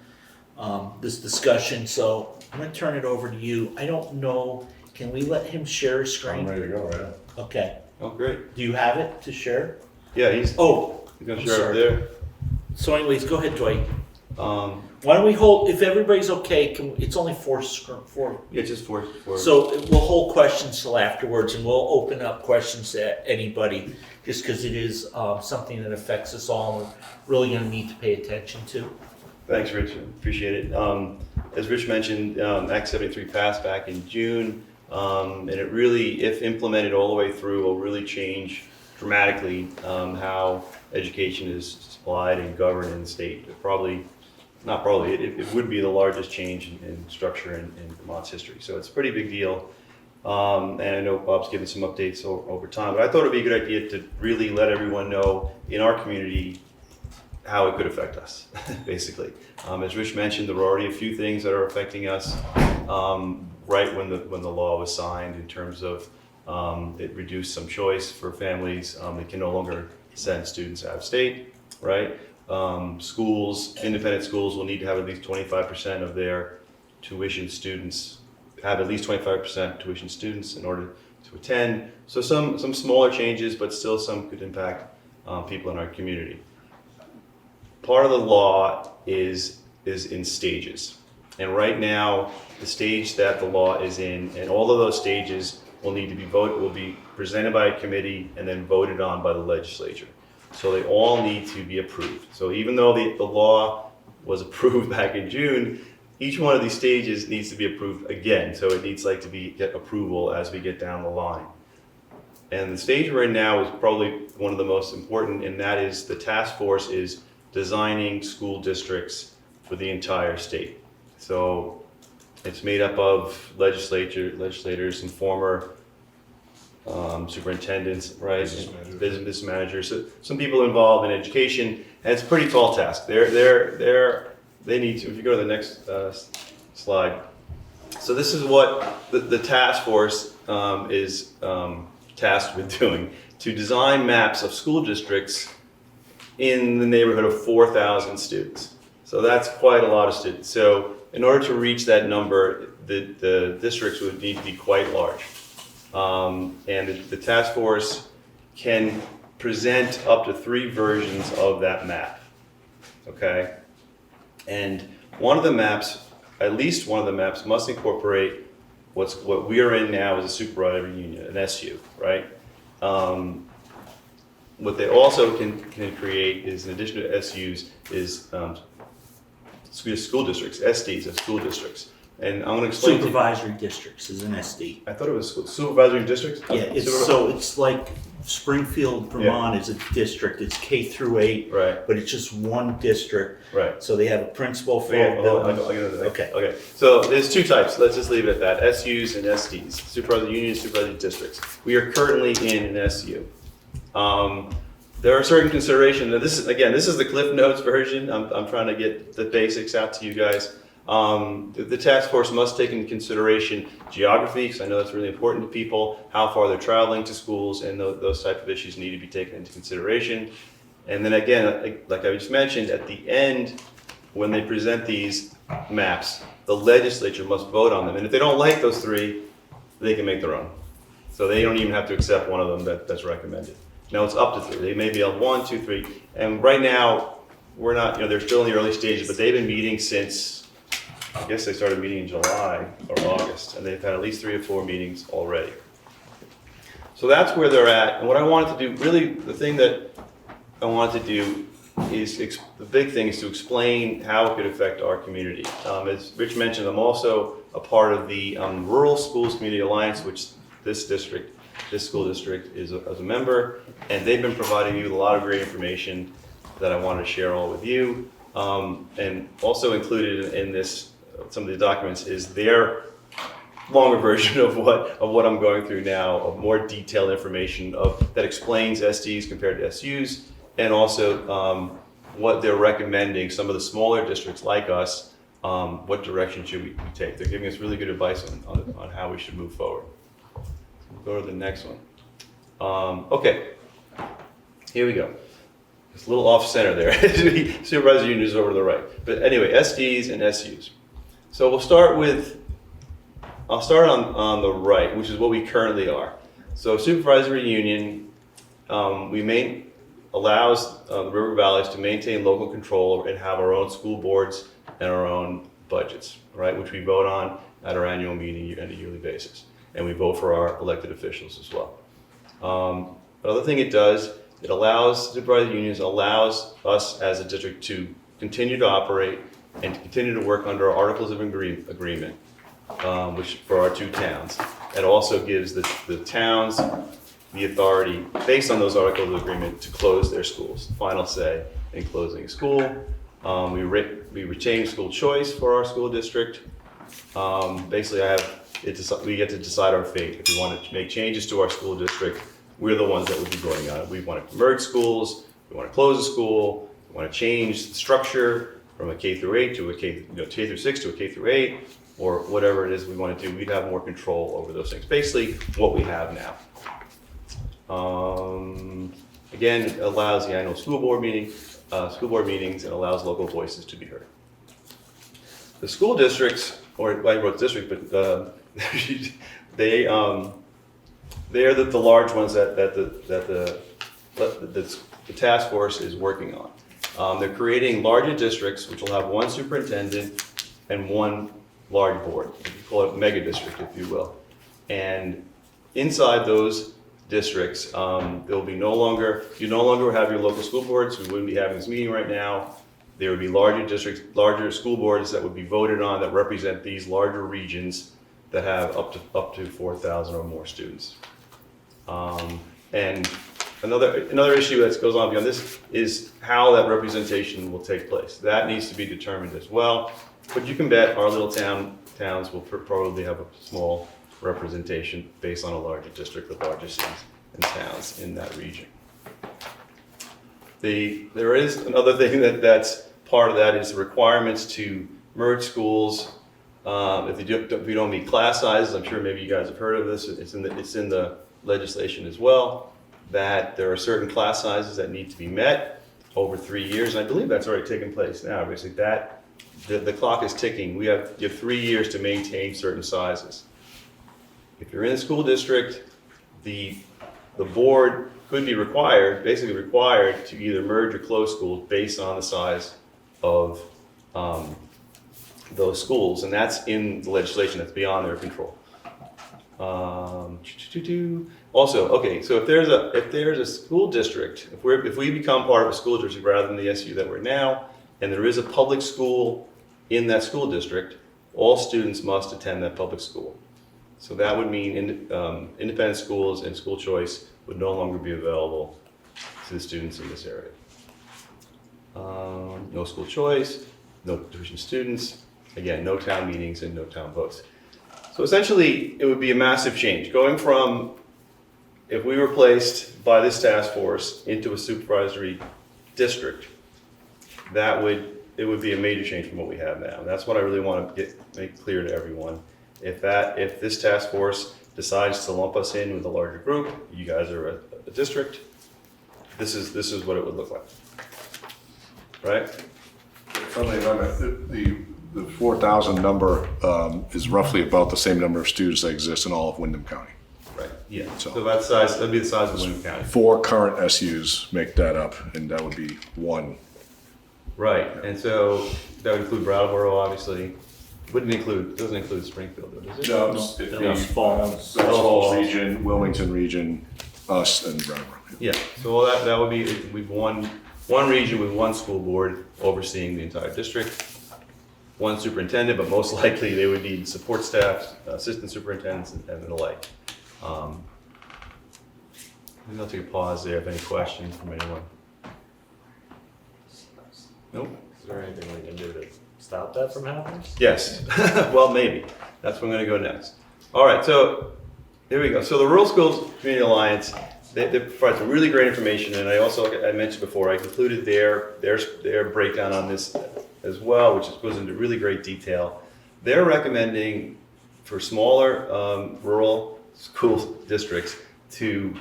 this discussion. So I'm going to turn it over to you. I don't know, can we let him share his screen? I'm ready to go, right? Okay. Oh, great. Do you have it to share? Yeah, he's Oh, gonna I'm share sorry. up there. So anyways, go ahead, Dwight. Why don't we hold, if everybody's okay, it's only 4. Yeah, just four. So we'll hold questions till afterwards, and we'll open up questions to anybody, just because it is something that affects us all and we're really going to need to pay attention to. Thanks, Rich. Appreciate it. As Rich mentioned, Act 73 passed back in June, and it really, if implemented all the way through, will really change dramatically how education is supplied and governed in the state. It would be the largest change in structure in Vermont's history. So it's a pretty big deal. And I know Bob's given some updates over time, but I thought it'd be a good idea to really let everyone know in our community how it could affect us, basically. As Rich mentioned, there were already a few things that are affecting us right when the law was signed, in terms of it reduced some choice for families. They can no longer send students out of state. right? Schools, independent schools will need to have at least 25% of their tuition students, have at least 25% tuition students in order to attend. So some smaller changes, but still some could impact people in our community. Part of the law is in stages. And right now, the stage that the law is in, and all of those stages will need to be will be presented by a committee and then voted on by the legislature. So they all need to be approved. So even though the law was approved back in June, each one of these stages needs to be approved again. So it needs to get approval as we get down the line. And the stage we're in now is probably one of the most important, and that is the task force is designing school districts for the entire state. So it's made up of legislators and former superintendents, right? Business managers. So some people involved in education, and it's a pretty tall task. They need to, if you go to the next slide. So this is what the task force is tasked with doing, to design maps of school districts in the neighborhood of 4,000 students. So that's quite a lot of students. So in order to reach that number, the districts would need to be quite large. And the task force can present up to 3 versions of that map, okay? And one of the maps, at least one of the maps, must incorporate what we are in now as a supervisory union, an SU, right? What they also can create is, in addition to SUs, is school districts, SDs of school districts. And I'm going to explain. Supervisory districts is an SD. I thought it was supervisory districts? Yeah, it's like Springfield, Vermont is a district. It's K through 8, right? But it's just one district, right? So they have a principal for Okay. So there's 2 types. Let's just leave it at that: SUs and SDs, supervisory unions, supervisory districts. We are currently in an SU. There are certain considerations. Now this is the Cliff Notes version. I'm trying to get the basics out to you guys. The task force must take into consideration geography, because I know that's really important to people, how far they're traveling to schools, and those type of issues need to be taken into consideration. And then again, like I just mentioned, at the end, when they present these maps, the legislature must vote on them. And if they don't like those 3, they can make their own. So they don't even have to accept one of them that's recommended. Now it's up to 3. They may be on 1, 2, 3. And right now, we're not, they're still in the early stages, but they've been meeting since, I guess they started meeting in July or August, and they've had at least 3 or 4 meetings already. So that's where they're at. And what I wanted to do, really, the thing that I wanted to do is, the big thing is to explain how it could affect our community. As Rich mentioned, I'm also a part of the Rural Schools Community Alliance, which this school district is as a member, and they've been providing you with a lot of great information that I wanted to share all with you. And also included in this, some of the documents, is their longer version of what I'm going through now, of more detailed information that explains SDs compared to SUs, and also what they're recommending, some of the smaller districts like us, what direction should we take. They're giving us really good advice on how we should move forward. We'll go to the next one. Okay, here we go. It's a little off center there. Supervisor union is over to the right. But anyway, SDs and SUs. So I'll start on the right, which is what we currently are. So supervisory union, allows the River Valleys to maintain local control and have our own school boards and our own budgets, right? Which we vote on at our annual meeting on a yearly basis. And we vote for our elected officials as well. Another thing it does, supervisory unions allows us as a district to continue to operate and to continue to work under our Articles of Agreement, which for our 2 towns. It also gives the towns the authority, based on those Articles of Agreement, to close their schools. Final say in closing a school. We retain school choice for our school district. Basically, we get to decide our fate. If we want to make changes to our school district, we're the ones that would be voting on it. We want to merge schools, we want to close a school, we want to change the structure from a K through 8 to a K through 6 to a K through 8, or whatever it is we want to do. We'd have more control over those things. Basically, what we have now. Again, it allows the annual school board meeting. school board meetings and allows local voices to be heard. The school districts, or I wrote district, but they are the large ones that the task force is working on. They're creating larger districts, which will have one superintendent and one large board. You call it mega district, if you will. And inside those districts, there will be you no longer have your local school boards. We wouldn't be having this meeting right now. There would be larger districts, larger school boards that would be voted on that represent these larger regions that have up to 4,000 or more students. And another issue that goes on beyond this is how that representation will take place. That needs to be determined as well. But you can bet our little towns will probably have a small representation based on a larger district with larger cities and towns in that region. There is another thing that's part of that is the requirements to merge schools. If you don't meet class sizes, I'm sure maybe you guys have heard of this. It's in the legislation as well, that there are certain class sizes that need to be met over 3 years. And I believe that's already taken place now. Obviously, the clock is ticking. You have 3 years to maintain certain sizes. If you're in a school district, the board could be basically required to either merge or close schools based on the size of those schools, and that's in the legislation. That's beyond their control. Also, okay, so if there's a school district, if we become part of a school district rather than the SU that we're now, and there is a public school in that school district, all students must attend that public school. So that would mean independent schools and school choice would no longer be available to the students in this area. No school choice, no tuition students, again, no town meetings and no town votes. So essentially, it would be a massive change. Going from, if we were placed by this task force into a supervisory district, it would be a major change from what we have now. And that's what I really want to make clear to everyone. If this task force decides to lump us in with a larger group, you guys are a district, this is what it would look like. Right? Friendly amendment, the 4,000 number is roughly about the same number of students that exist in all of Windham County. Right, yeah. So that'd be the size of Windham County. 4 current SUs make that up, and that would be 1. Right, and so that would include Brattleboro, obviously. Doesn't include Springfield, though, does it? No, Falls region, Wilmington region, us, and Brattleboro. Yeah, so all that would be one region with one school board overseeing the entire district, one superintendent, but most likely they would need support staff, assistant superintendents, and the like. Maybe I'll take a pause there if any questions from anyone. Nope. Is there anything we can do to stop that from happening? Yes. Well, maybe. That's where I'm going to go next. All right, so here we go. So the Rural Schools Community Alliance, they provide some really great information, and I mentioned before, I included their breakdown on this as well, which goes into really great detail. They're recommending for smaller rural school districts to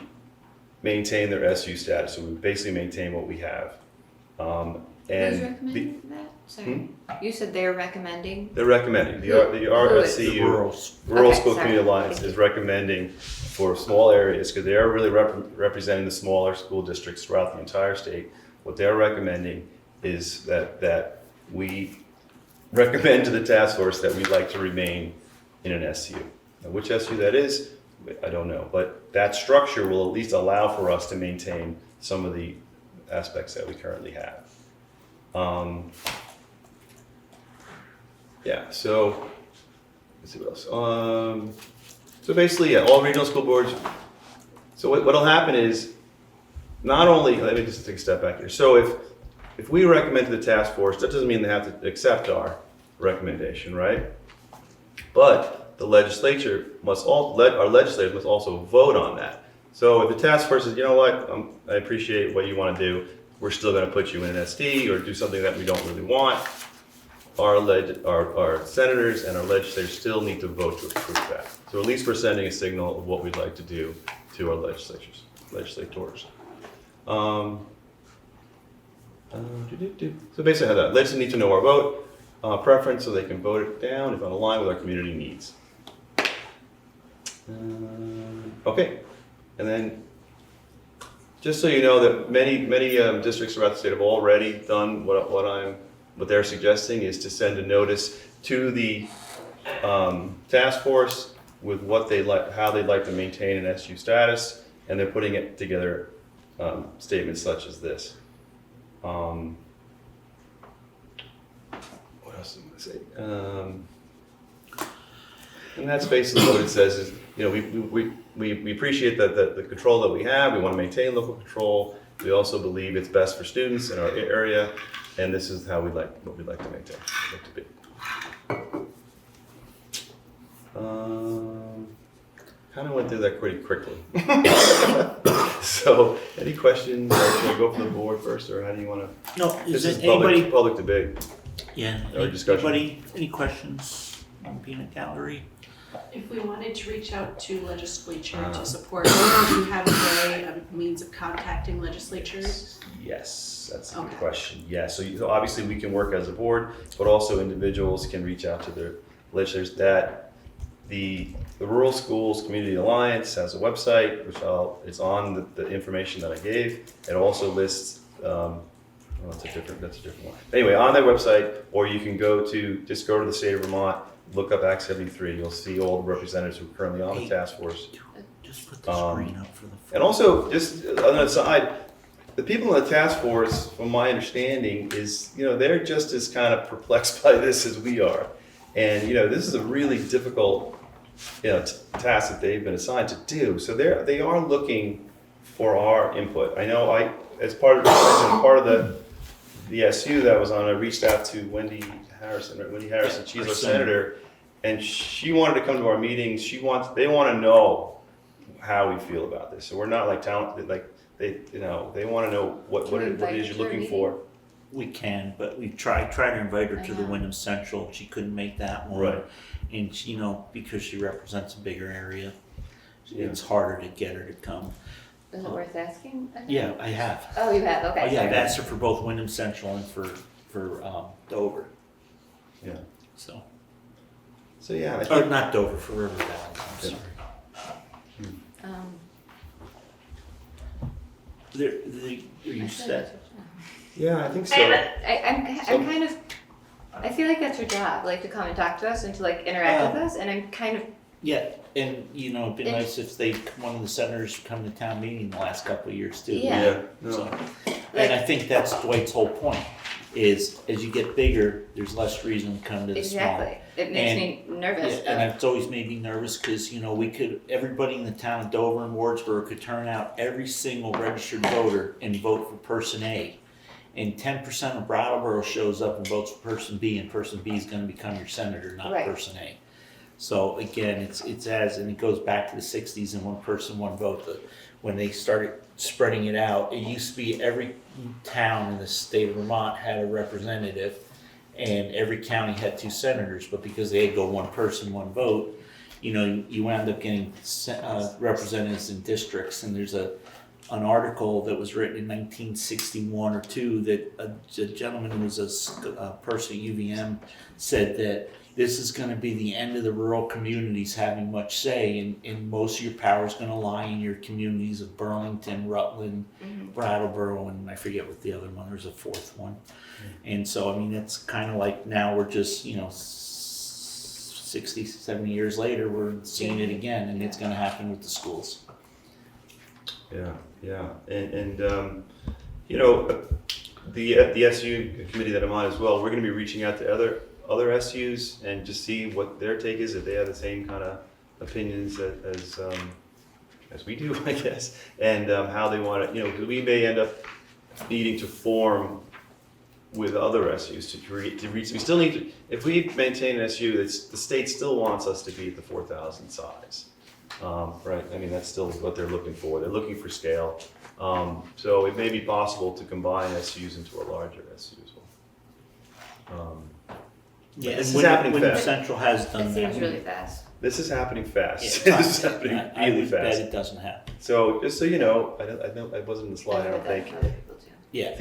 maintain their SU status. So we basically maintain what we have. Who's recommending that? Sorry. You said they're recommending? They're recommending. The RSCU, Rural School Community Alliance, is recommending for small areas, because they are really representing the smaller school districts throughout the entire state. What they're recommending is that we recommend to the task force that we'd like to remain in an SU. Now, which SU that is, I don't know, but that structure will at least allow for us to maintain some of the aspects that we currently have. Yeah, so let's see what else. So basically, yeah, all regional school boards. So what'll happen is, not only, let me just take a step back here. So if we recommend to the task force, that doesn't mean they have to accept our recommendation, right? But the legislature our legislators must also vote on that. So if the task force says, you know what, I appreciate what you want to do, we're still going to put you in an SD or do something that we don't really want, our senators and our legislators still need to vote to approve that. So at least we're sending a signal of what we'd like to do to our legislators. So basically how that, legislators need to know our vote preference so they can vote it down if on line with our community needs. Okay, and then just so you know that many districts throughout the state have already done what they're suggesting is to send a notice to the task force with what they like, how they'd like to maintain an SU status, and they're putting it together statements such as this. What else am I going to say? And that's basically what it says is, you know, we appreciate that the control that we have. We want to maintain local control. We also believe it's best for students in our area, and this is how we'd like to maintain, like to be. Kind of went through that pretty quickly. So, any questions? Should I go for the board first, or how do you want to? No, This is is it anybody? public debate. Yeah. Or discussion. Anybody? Any questions on peanut gallery? If we wanted to reach out to legislature to support, do you have a way, a means of contacting legislatures? Yes, that's a good Okay. question. Yeah, so obviously we can work as a board, but also individuals can reach out to their legislators. That the Rural Schools Community Alliance has a website, which it's on the information that I gave. It also lists, that's a different one. Anyway, on their website, or you can go to the state of Vermont, look up Act 73. You'll see all the representatives who are currently on the task force. Just put the screen up for the. And also, just on the side, the people in the task force, from my understanding, is, you know, they're just as kind of perplexed by this as we are. And, you know, this is a really difficult, you know, task that they've been assigned to do. So they are looking for our input. I know as part of the SU that was on, I reached out to Wendy Harrison, she's our senator, and she wanted to come to our meetings. They want to know how we feel about this. So we're not like they want to know what it is you're looking for. We can, but we tried to invite her to the Wyndham Central. She couldn't make that one. Right. And she, you know, because she represents a bigger area, it's harder to get her to come. Is it worth asking? Yeah, I have. Oh, you have, okay. Oh, yeah, I've asked her for both Wyndham Central and for Dover. Yeah. So yeah, I or think, not Dover, for River Valley. I'm sorry. You said. yeah, I think so. I'm kind of, I feel like that's her job, like to come and talk to us and to like interact with us, and I'm kind of. Yeah, and you know, it'd be nice if one of the senators come to town meeting the last couple of years too. Yeah. So, and I think that's Dwight's whole point, is as you get bigger, there's less reason to come to the small. Exactly. It makes me nervous. Yeah, and it's always made me nervous because, you know, everybody in the town of Dover and Wardsboro could turn out every single registered voter and vote for person A. And 10% of Brattleboro shows up and votes for person B, and person B is going to become your senator, not person A. So again, and it goes back to the 60s and one person, one vote. When they started spreading it out, it used to be every town in the state of Vermont had a representative, and every county had 2 senators. But because they had go one person, one vote, you know, you wound up getting representatives in districts. And there's an article that was written in 1961 or 2 that a gentleman who was a person at UVM said that this is going to be the end of the rural communities having much say, and most of your power is going to lie in your communities of Burlington, Rutland, Brattleboro, and I forget what the other one, there's a 4th one. And so, I mean, it's kind of like now we're just, you know, 60, 70 years later, we're seeing it again, and it's going to happen with the schools. Yeah, and you know, the SU committee that I'm on as well, we're going to be reaching out to other SUs and just see what their take is, if they have the same kind of opinions as we do, I guess, and how they want to, you know, because we may end up needing to form with other SUs to reach. We still need to, if we maintain an SU, the state still wants us to be at the 4,000 size. Right, I mean, that's still what they're looking for. They're looking for scale. So it may be possible to combine SUs into a larger SU as well. Yeah, this and is happening Wyndham fast. Central has done It that. seems really fast. This is happening fast. Yeah, This is happening I really would fast. bet it doesn't happen. So just so you know, I wasn't in the slide, I don't think. Yeah,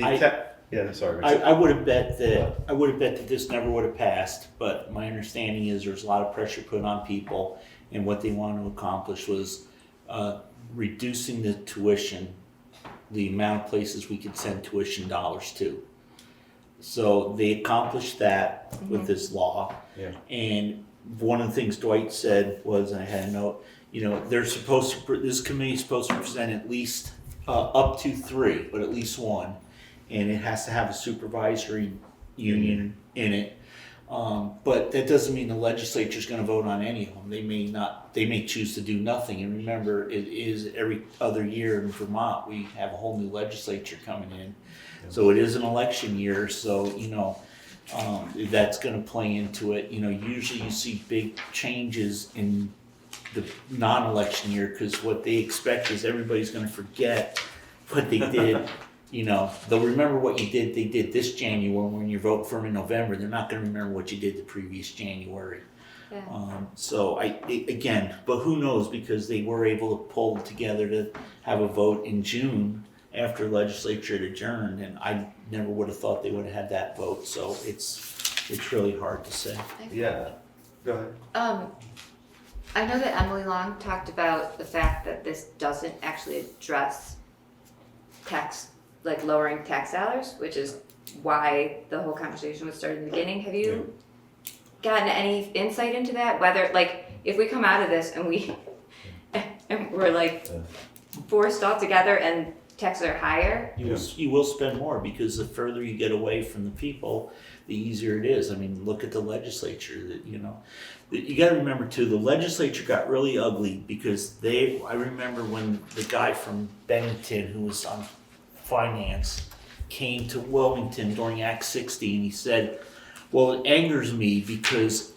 Yeah, sorry. I would have bet that this never would have passed, but my understanding is there's a lot of pressure put on people, and what they wanted to accomplish was reducing the tuition, the amount of places we could send tuition dollars to. So they accomplished that with this law. Yeah. And one of the things Dwight said was, I had a note, they're supposed to, this committee is supposed to present at least up to 3, but at least 1. And it has to have a supervisory union in it. But that doesn't mean the legislature is going to vote on any of them. They may choose to do nothing. And remember, it is every other year in Vermont, we have a whole new legislature coming in. So it is an election year, so, that's going to play into it. Usually you see big changes in the non-election year because what they expect is everybody's going to forget what they did. They'll remember what they did this January when you vote for them in November. They're not going to remember what you did the previous January. Yeah. But who knows, because they were able to pull together to have a vote in June after legislature had adjourned, and I never would have thought they would have had that vote, so it's really hard to say. Yeah, go ahead. I know that Emily Long talked about the fact that this doesn't actually address lowering tax dollars, which is why the whole conversation was started in the beginning. Have you gotten any insight into that? Whether, if we come out of this and we're forced all together and taxes are higher? You will spend more, because the further you get away from the people, the easier it is. I mean, look at the legislature. You got to remember too, the legislature got really ugly because I remember when the guy from Bennington who was on finance came to Wilmington during Act 60, and he said, well, it angers me because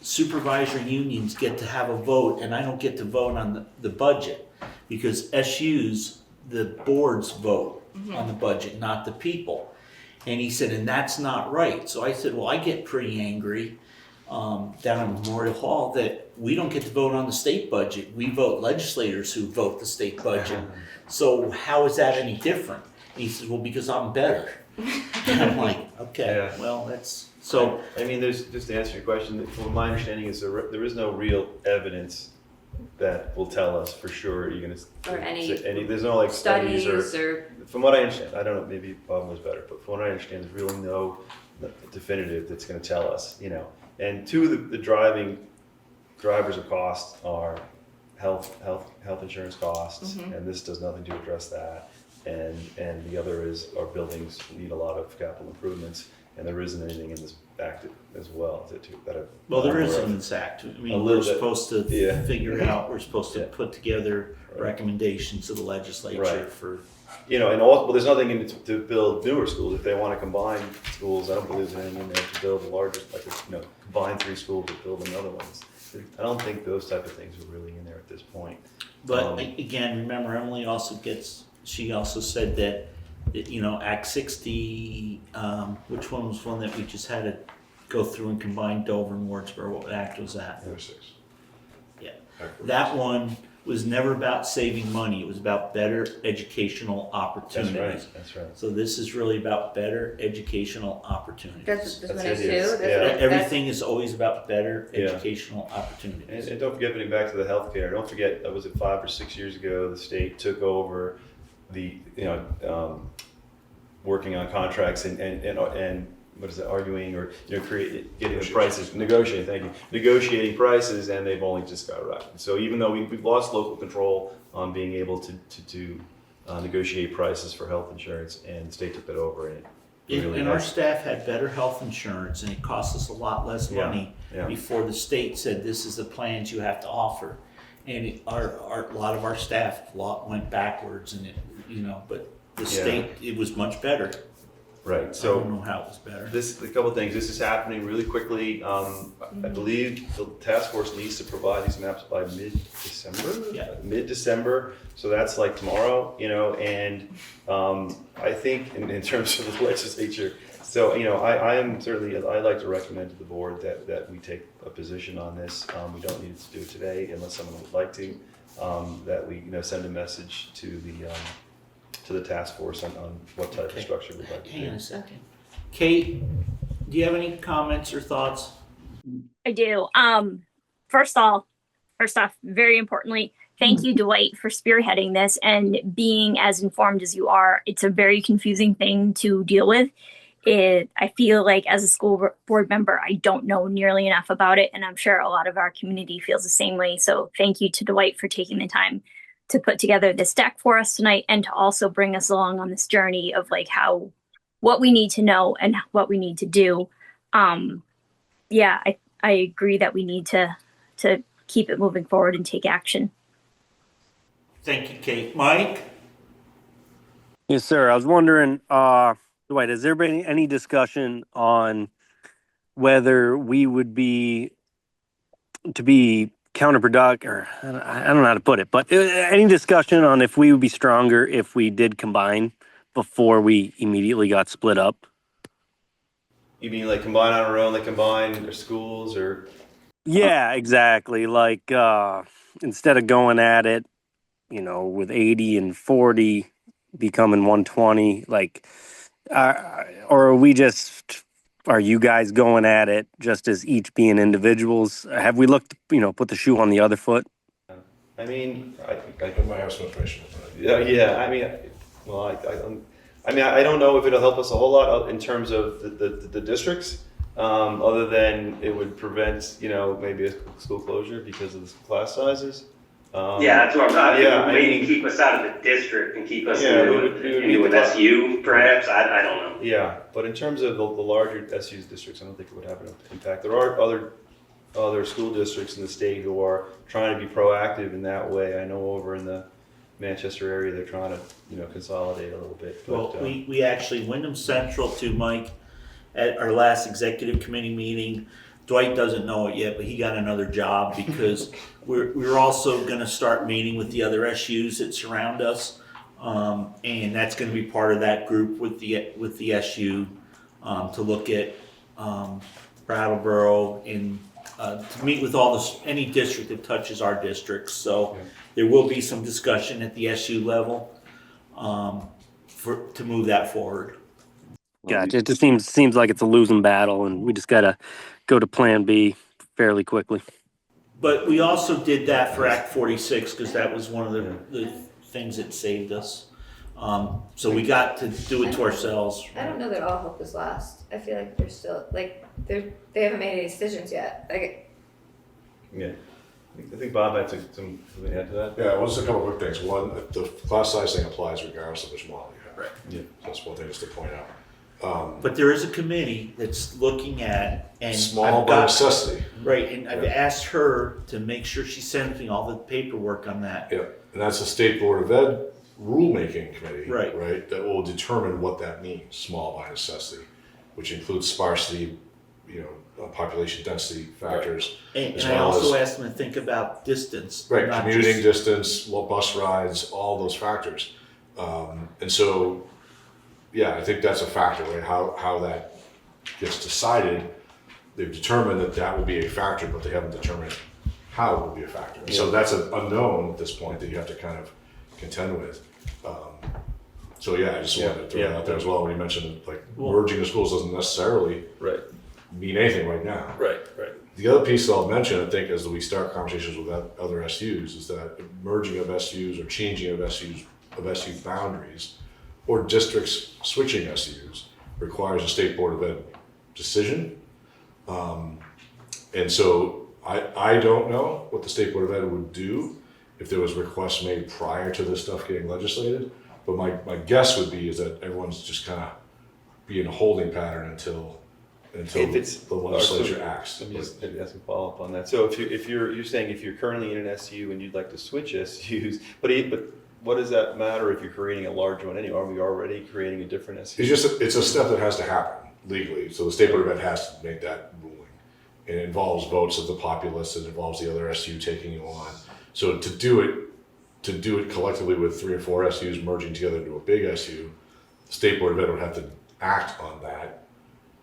supervisory unions get to have a vote and I don't get to vote on the budget, because SU's, the boards vote on the budget, not the people. And he said, and that's not right. So I said, well, I get pretty angry down at Memorial Hall that we don't get to vote on the state budget. We vote legislators who vote the state budget. So how is that any different? And he says, well, because I'm better. And I'm like, okay, well, that's so. I mean, just to answer your question, from my understanding is there is no real evidence that will tell us for sure you're going to. Or any there's no studies or. From what I understand, I don't know, maybe Bob knows better, but from what I understand, there's really no definitive that's going to tell us, And two of the drivers of costs are health insurance costs, and this does nothing to address that. And the other is our buildings need a lot of capital improvements, and there isn't anything in this act as well. Well, there is in this act. I mean, we're supposed to figure out. We're supposed to put together recommendations to the legislature for. And also, there's nothing in it to build newer schools. If they want to combine schools, I don't believe there's anything in there to build a larger, combine 3 schools to build another ones. I don't think those type of things are really in there at this point. But again, remember, Emily she also said that, Act 60, which one was one that we just had to go through and combine Dover and Wardsboro? What act was that? Number 6. Yeah. That one was never about saving money. It was about better educational opportunities. That's right. So this is really about better educational opportunities. That's what I do. Everything is always about better educational opportunities. And don't forget, getting back to the healthcare, don't forget, was it 5 or 6 years ago, the state took over the, working on contracts and what is it, arguing or getting the prices, negotiating prices, and they've only just skyrocketed. So even though we've lost local control on being able to negotiate prices for health insurance, and the state took that over, and our staff had better health insurance, and it cost us a lot less money before the state said this is the plans you have to offer, and a lot of our staff went backwards, and but the state, it was much better. Right. So I don't know how it was better. A couple of things. This is happening really quickly. I believe the task force needs to provide these maps by mid-December. Yeah. Mid-December. So that's like tomorrow. And I think in terms of the legislature. So I am certainly. I'd like to recommend to the board that we take a position on this. We don't need to do it today unless someone would like to. That we send a message to to the task force on what type of structure we'd like to Hang on do. a second. Kate, do you have any comments or thoughts? I do. First off, very importantly, thank you, Dwight, for spearheading this and being as informed as you are. It's a very confusing thing to deal with. I feel like as a school board member, I don't know nearly enough about it, and I'm sure a lot of our community feels the same way. So thank you to Dwight for taking the time to put together this deck for us tonight and to also bring us along on this journey of like what we need to know and what we need to do. Yeah, I agree that we need to keep it moving forward and take action. Thank you, Kate. Mike? Yes, sir. I was wondering, Dwight, has there been any discussion on whether we would be counterproductive, or I don't know how to put it, but any discussion on if we would be stronger if we did combine before we immediately got split up? You mean like combine on our own, like combine our schools, or? Yeah, exactly. Like instead of going at it, with 80 and 40 becoming 120, like, or are you guys going at it just as each being individuals? Have we looked, put the shoe on the other foot? I mean, I might have some information. Yeah. I mean, well, I don't know if it'll help us a whole lot in terms of the districts, other than it would prevent, maybe a school closure because of the class sizes. Yeah, that's what I'm maybe keep us out of the district and keep us into an SU, perhaps. I don't know. Yeah, but in terms of the larger SU's districts, I don't think it would have an impact. There are other school districts in the state who are trying to be proactive in that way. I know over in the Manchester area, they're trying to, consolidate a little bit. But, Well, we actually, Wyndham Central to Mike, at our last executive committee meeting, Dwight doesn't know it yet, but he got another job because we're also going to start meeting with the other SUs that surround us, and that's going to be part of that group with the SU to look at Brattleboro and to meet with any district that touches our districts. So there will be some discussion at the SU level to move that forward. Gotcha. It just seems like it's a losing battle, and we just gotta go to Plan B fairly quickly. But we also did that for Act 46 because that was one of the things that saved us. So we got to do it to ourselves. I don't know that all hope is lost. I feel like they're still they haven't made any decisions yet. Yeah, I think Bob had something to add to that. Yeah, well, just a couple of quick things. One, the class size thing applies regardless of which model you have. Right. Yeah. So that's one thing just to point out. But there is a committee that's looking at and small by necessity. Right, and I've asked her to make sure she sends me all the paperwork on that. Yeah, and that's the State Board of Ed rulemaking committee. Right. That will determine what that means, small by necessity, which includes sparsity, population density factors. Right. And I also asked them to think about distance. Right, commuting distance, bus rides, all those factors. And so, yeah, I think that's a factor, right? How that gets decided. They've determined that will be a factor, but they haven't determined how it will be a factor. And so that's an unknown at this point that you have to kind of contend with. So yeah, I just wanted to throw that out there as well. When you mentioned merging the schools doesn't necessarily mean anything right now. Right. The other piece that I'll mention, I think, as we start conversations with other SUs, is that merging of SUs or changing of SU boundaries, or districts switching SUs requires a State Board of Ed decision. And so I don't know what the State Board of Ed would do if there was requests made prior to this stuff getting legislated. But my guess would be is that everyone's just kind of be in a holding pattern until the legislature acts. Let me just ask a follow up on that. So if you're saying if you're currently in an SU and you'd like to switch SUs, but what does that matter if you're creating a large one anyway? Are we already creating a different SU? It's a step that has to happen legally. So the State Board of Ed has to make that ruling. And it involves votes of the populace. It involves the other SU taking you on. So to do it collectively with 3 or 4 SUs merging together into a big SU, the State Board of Ed would have to act on that.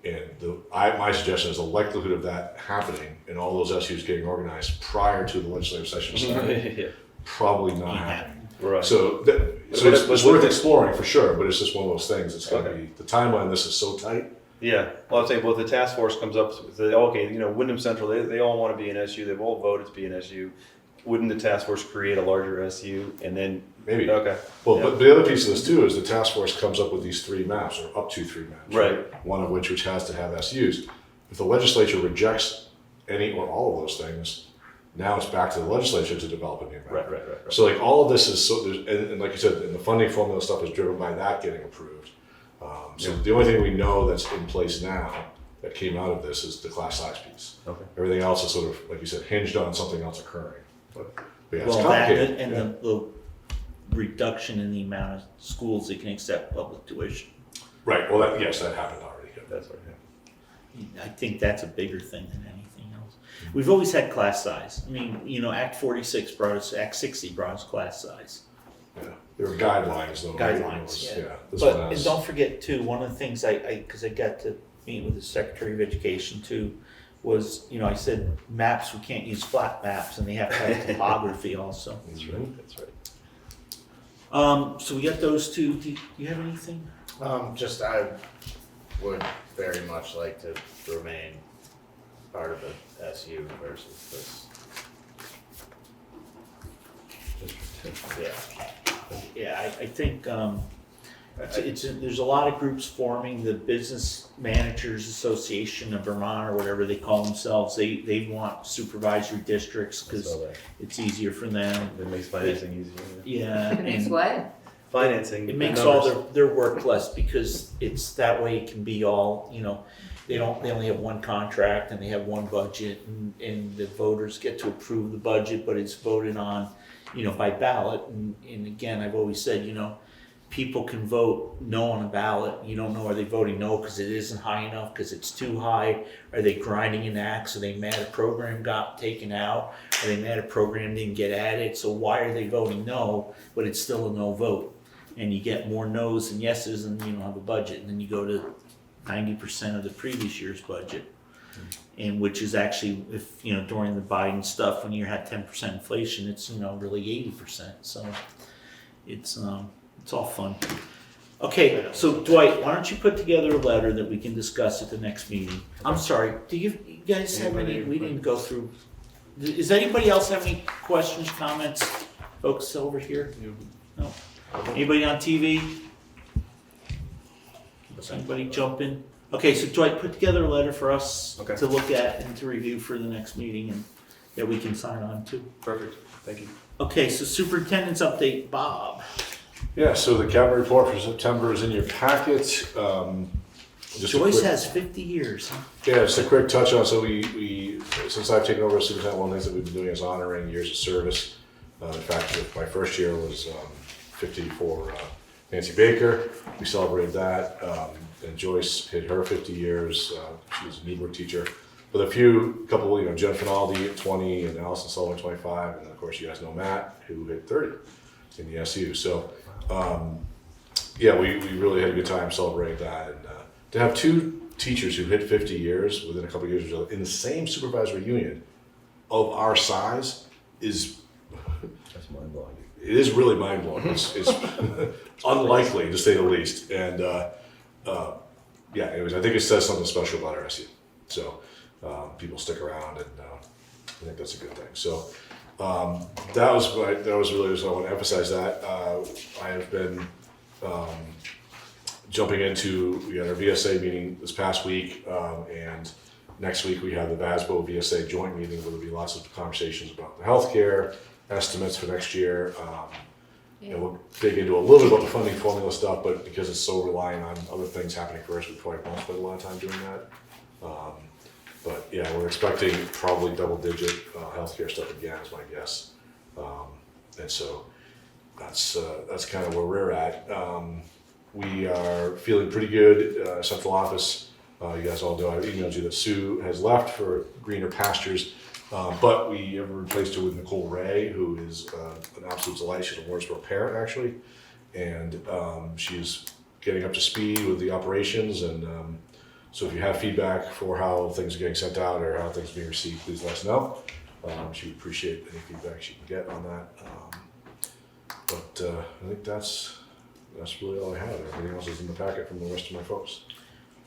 And my suggestion is the likelihood of that happening and all those SUs getting organized prior to the legislative session starting, probably not happening. Right. So, it's worth exploring for sure, but it's just one of those things. It's going to be, the timeline on this is so tight. Yeah, well, I'm saying, well, if the task force comes up with, okay, Wyndham Central, they all want to be an SU, they've all voted to be an SU. Wouldn't the task force create a larger SU and then? Maybe. Okay. Well, but the other piece of this too is the task force comes up with these 3 maps, or up to 3 maps. Right. One of which has to have SUs. If the legislature rejects any or all of those things, now it's back to the legislature to develop a new map. Right. So like all of this is and like you said, and the funding formula stuff is driven by that getting approved. The only thing we know that's in place now that came out of this is the class size piece. Okay. Everything else is sort of, like you said, hinged on something else occurring. But yeah, it's Well, complicated. the reduction in the amount of schools that can accept public tuition. Right. Well, that happened already. Yeah. That's right. Yeah. I think that's a bigger thing than anything else. We've always had class size. I mean, Act 46 brought us, Act 60 brought us class size. Yeah. There were guidelines though. Guidelines, This But one has, and don't forget too, one of the things because I got to meet with the Secretary of Education too, was, I said maps, we can't use flat maps and they have to have topography also. That's right. That's right. So we got those two. Do you have anything? Just I would very much like to remain part of the SU versus this. Yeah, I think there's a lot of groups forming. The Business Managers Association of Vermont, or whatever they call themselves, they want supervisory districts because it's easier for them. It makes financing easier. Yeah. It makes what? Financing. It makes all their work less because it's that way. It can be all, they only have one contract and they have one budget, and the voters get to approve the budget, but it's voted on, by ballot. And again, I've always said, people can vote no on a ballot. You don't know, are they voting no because it isn't high enough, because it's too high? Are they grinding an axe? Are they mad a program got taken out? Are they mad a program didn't get added? So why are they voting no, but it's still a no vote? And you get more no's than yeses, and you don't have a budget. And then you go to 90% of the previous year's budget. And which is actually, if during the Biden stuff, when you had 10% inflation, it's really 80%. So it's all fun. Okay, so Dwight, why don't you put together a letter that we can discuss at the next meeting? I'm sorry, do you guys have any? We didn't go through. Does anybody else have any questions, comments, folks over here? No. Anybody on TV? Does anybody jump in? Okay, so Dwight, put together a letter for us to look at and to review for the next meeting, and that we can sign on to. Perfect. Thank you. Okay, so superintendent's update, Bob. Yeah, so the cabinet report for September is in your packet. Joyce has 50 years. Huh? Yeah, just a quick touch on. So we since I've taken over as superintendent, one of the things that we've been doing is honoring years of service. In fact, my first year was 50 for Nancy Baker. We celebrated that. And Joyce hit her 50 years. She was a Newburgh teacher. With a couple, Jen Finaldi at 20 and Allison Sullivan 25. And then of course you guys know Matt, who hit 30 in the SU. So we really had a good time celebrating that. And to have 2 teachers who hit 50 years within a couple of years of each other in the same supervisory union of our size is... That's mind-blowing. It is really mind-blowing. It's unlikely, to say the least. And anyways, I think it says something special about our SU. So people stick around, and I think that's a good thing. So that was really, so I want to emphasize that. I have been jumping into, we had our VSA meeting this past week, and next week we have the VASBO VSA joint meeting where there'll be lots of conversations about the healthcare estimates for next year. And we'll dig into a little bit about the funding formula stuff, but because it's so reliant on other things happening first, we probably won't spend a lot of time doing that. But yeah, we're expecting probably double-digit healthcare stuff again, is my guess. And so that's kind of where we're at. We are feeling pretty good. Central office, you guys all know, I emailed you that Sue has left for greener pastures. But we have replaced her with Nicole Ray, who is an absolute delight. She's a Wardsboro parent, actually. And she's getting up to speed with the operations. And so if you have feedback for how things are getting sent out or how things are being received, please let us know. She would appreciate any feedback she can get on that. But But I think that's really all I have. Everything else is in the packet from the rest of my folks.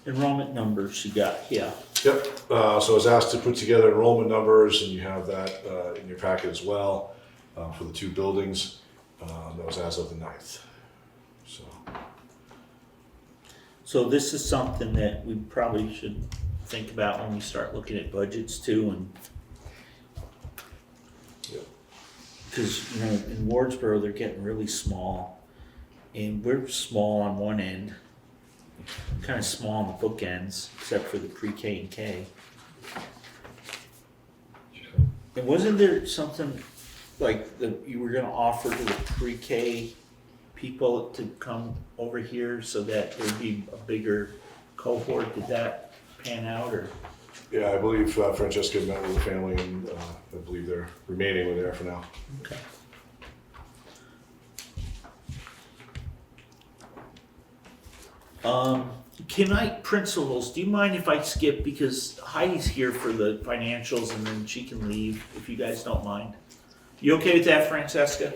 Enrollment numbers you got, yeah. Yep. So I was asked to put together enrollment numbers, and you have that in your packet as well for the 2 buildings. That was as of the 9th. So this is something that we probably should think about when we start looking at budgets too, and because in Wardsboro they're getting really small, and we're small on one end, kind of small on the bookends, except for the pre-K and K. And wasn't there something like that you were going to offer to the pre-K people to come over here so that there'd be a bigger cohort? Did that pan out, or? Yeah, I believe Francesca met with the family, and I believe they're remaining over there for now. Okay. Principals, do you mind if I skip, because Heidi's here for the financials and then she can leave if you guys don't mind. You okay with that, Francesca?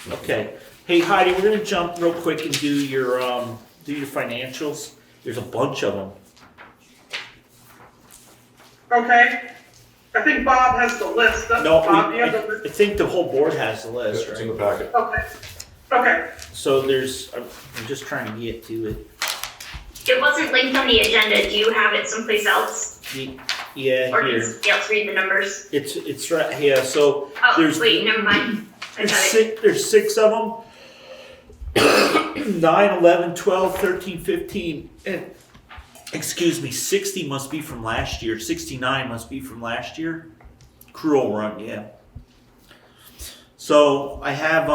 Okay. Hey Heidi, we're gonna jump real quick and do your financials. There's a bunch of them. Okay. I think Bob has the list. No, Bob, you have the list? I think the whole board has the list, It's right? in the packet. Okay. Okay. So I'm just trying to get to it. It wasn't linked on the agenda. Do you have it someplace else? Yeah, Or can here. somebody else read the numbers? It's right here. So Oh, wait, never mind. I got it. There's 6 of them. 9, 11, 12, 13, 15, and excuse me, 60 must be from last year. 69 must be from last year. Accrual run, yeah. So I have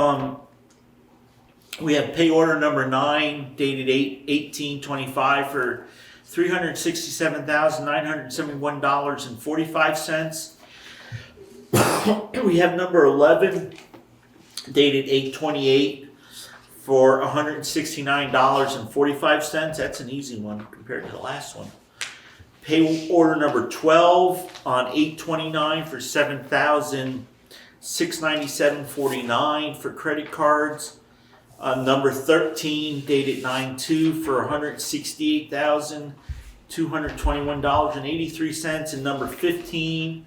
we have pay order number 9 dated 8/18/25 for $367,971.45. We have number 11 dated 8/28 for $169.45. That's an easy one compared to the last one. Pay order number 12 on 8/29 for $7,697.49 for credit cards. Number 13 dated 9/2 for $168,221.83, and number 15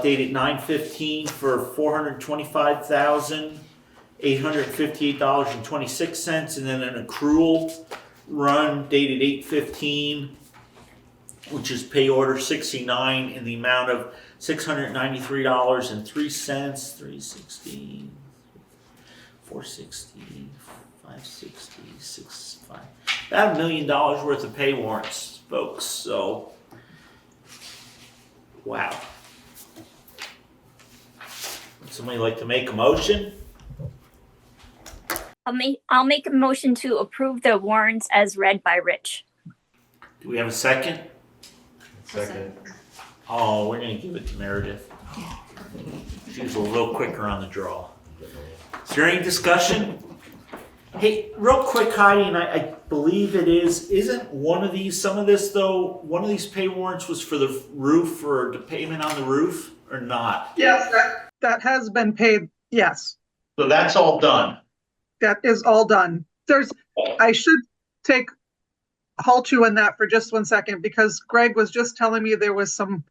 dated 9/15 for $425,858.26, and then an accrual run dated 8/15, which is pay order 69 in the amount of $693.03, 360, 460, 560, 65, about $1 million worth of pay warrants, folks. So, wow. Would somebody like to make a motion? I'll make a motion to approve the warrants as read by Rich. Do we have a second? Second. Oh, we're gonna give it to Meredith. She was a little quicker on the draw. Is there any discussion? Hey, real quick, Heidi, and I believe it isn't one of these, some of this though, one of these pay warrants was for the roof, or the payment on the roof, or not? Yes, that has been paid. Yes, So that's all done. that is all done. I should halt you in that for just 1 second, because Greg was just telling me there was some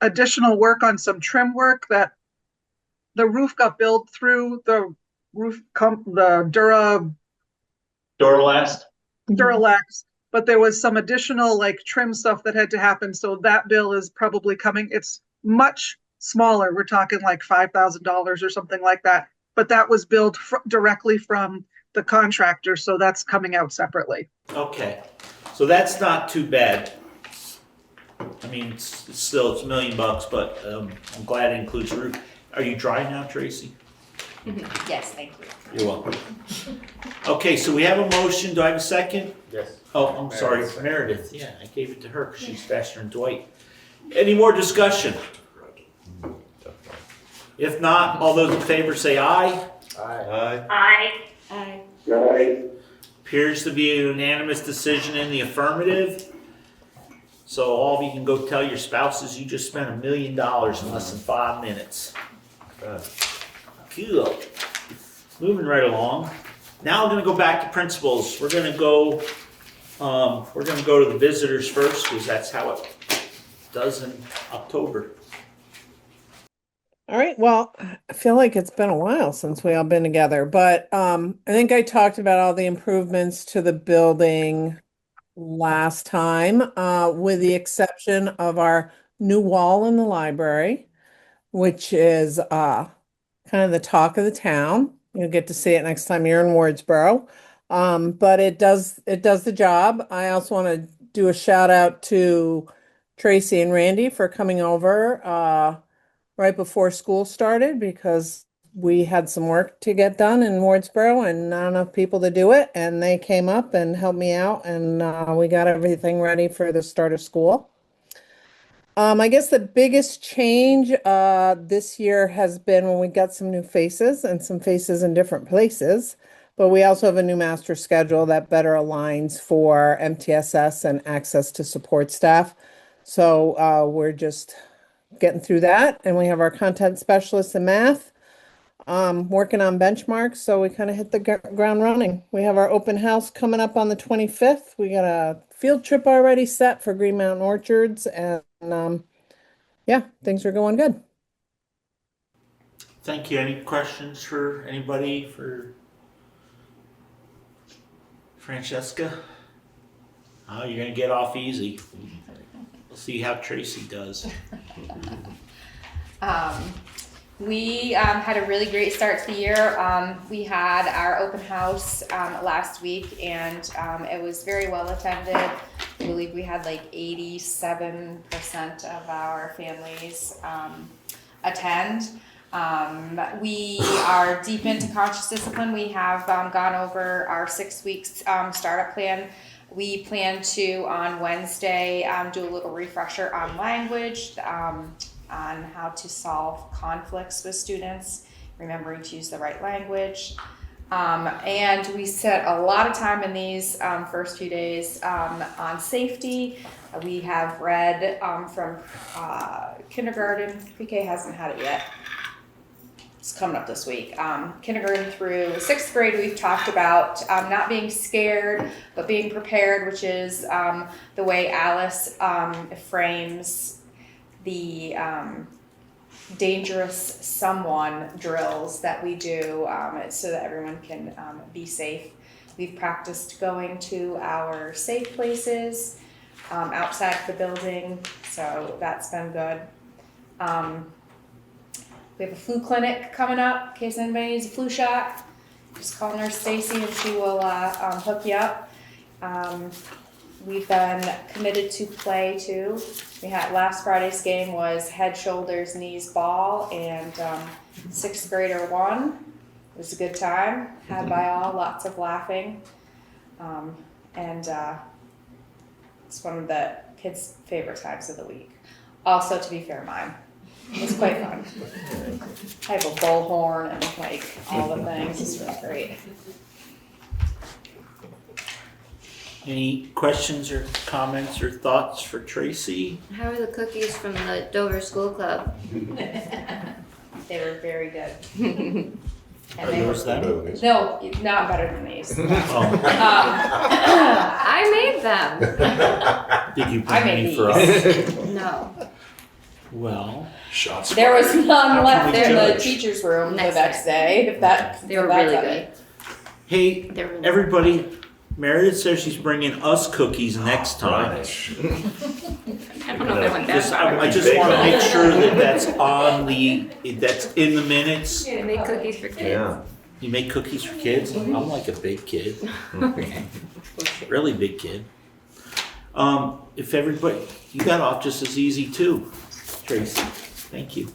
additional work on some trim work that the roof got billed through the the Duralax, but there was some additional like trim stuff that had to happen. So that bill is probably coming. It's much smaller. We're talking like $5,000 or something like that. But that was billed directly from the contractor. So that's coming out separately. Okay, so that's not too bad. I mean, it's $1 million, but I'm glad it includes roof. Are you dry now, Tracy? Yes, thank you. You're welcome. Okay, so we have a motion. Do I have a second? Yes. Oh, I'm sorry, Meredith. Yeah, I gave it to her because she's faster than Dwight. Any more discussion? If not, all those in favor say aye. Aye. Aye. Aye. Appears to be a unanimous decision in the affirmative. So all of you can go tell your spouses you just spent $1 million in less than 5 minutes. Cool. moving right along. Now we're gonna go back to principals. We're gonna go to the visitors first, because that's how it does in October. All right, well, I feel like it's been a while since we all been together, but I think I talked about all the improvements to the building last time, with the exception of our new wall in the library, which is kind of the talk of the town. You'll get to see it next time you're in Wardsboro. But it does the job. I also want to do a shout out to Tracy and Randy for coming over right before school started, because we had some work to get done in Wardsboro and not enough people to do it. And they came up and helped me out, and we got everything ready for the start of school. I guess the biggest change this year has been when we got some new faces, and some faces in different places. But we also have a new master schedule that better aligns for MTSS and access to support staff. So we're just getting through that. And we have our content specialist in math working on benchmarks. So we kind of hit the ground running. We have our open house coming up on the 25th. We got a field trip already set for Green Mountain Orchards. And yeah, things are going good. Thank you. Any questions for anybody for Francesca? Oh, you're gonna get off easy. We'll see how Tracy does. We had a really great start to the year. We had our open house last week, and it was very well attended. I believe we had like 87% of our families attend. We are deep into conscious discipline. We have gone over our 6 weeks startup plan. We plan to, on Wednesday, do a little refresher on language, on how to solve conflicts with students, remembering to use the right language. And we set a lot of time in these first few days on safety. We have read from kindergarten, pre-K hasn't had it yet. It's coming up this week. Kindergarten through 6th grade, we've talked about not being scared, but being prepared, which is the way Alice frames the dangerous someone drills that we do so that everyone can be safe. We've practiced going to our safe places outside the building, so that's been good. We have a flu clinic coming up in case anybody needs a flu shot. Just call Nurse Stacy and she will hook you up. We've been committed to play too. We had last Friday's game was head, shoulders, knees, ball, and 6th grader won. It was a good time, had by all, lots of laughing. And it's one of the kids' favorite times of the week. Also, to be fair, mine. It was quite fun. I have a bullhorn and like all the things. It's really great. Any questions or comments or thoughts for Tracy? How are the cookies from the Dover School Club? They were very good. Are those them? No, not better than these. I made them. Did you I bring made any for us? No. Well, shots. There was none left we in the judge? teacher's room Next the next day. If that They were if that's really any. good. hey, They were really everybody, Meredith says she's bringing us cookies next time. I don't know if I went that far. I just want to make sure that that's that's in the minutes. They make cookies for kids. Yeah. You make cookies for kids? I'm like a big kid. Really big kid. If everybody, you got off just as easy too, Tracy. Thank you.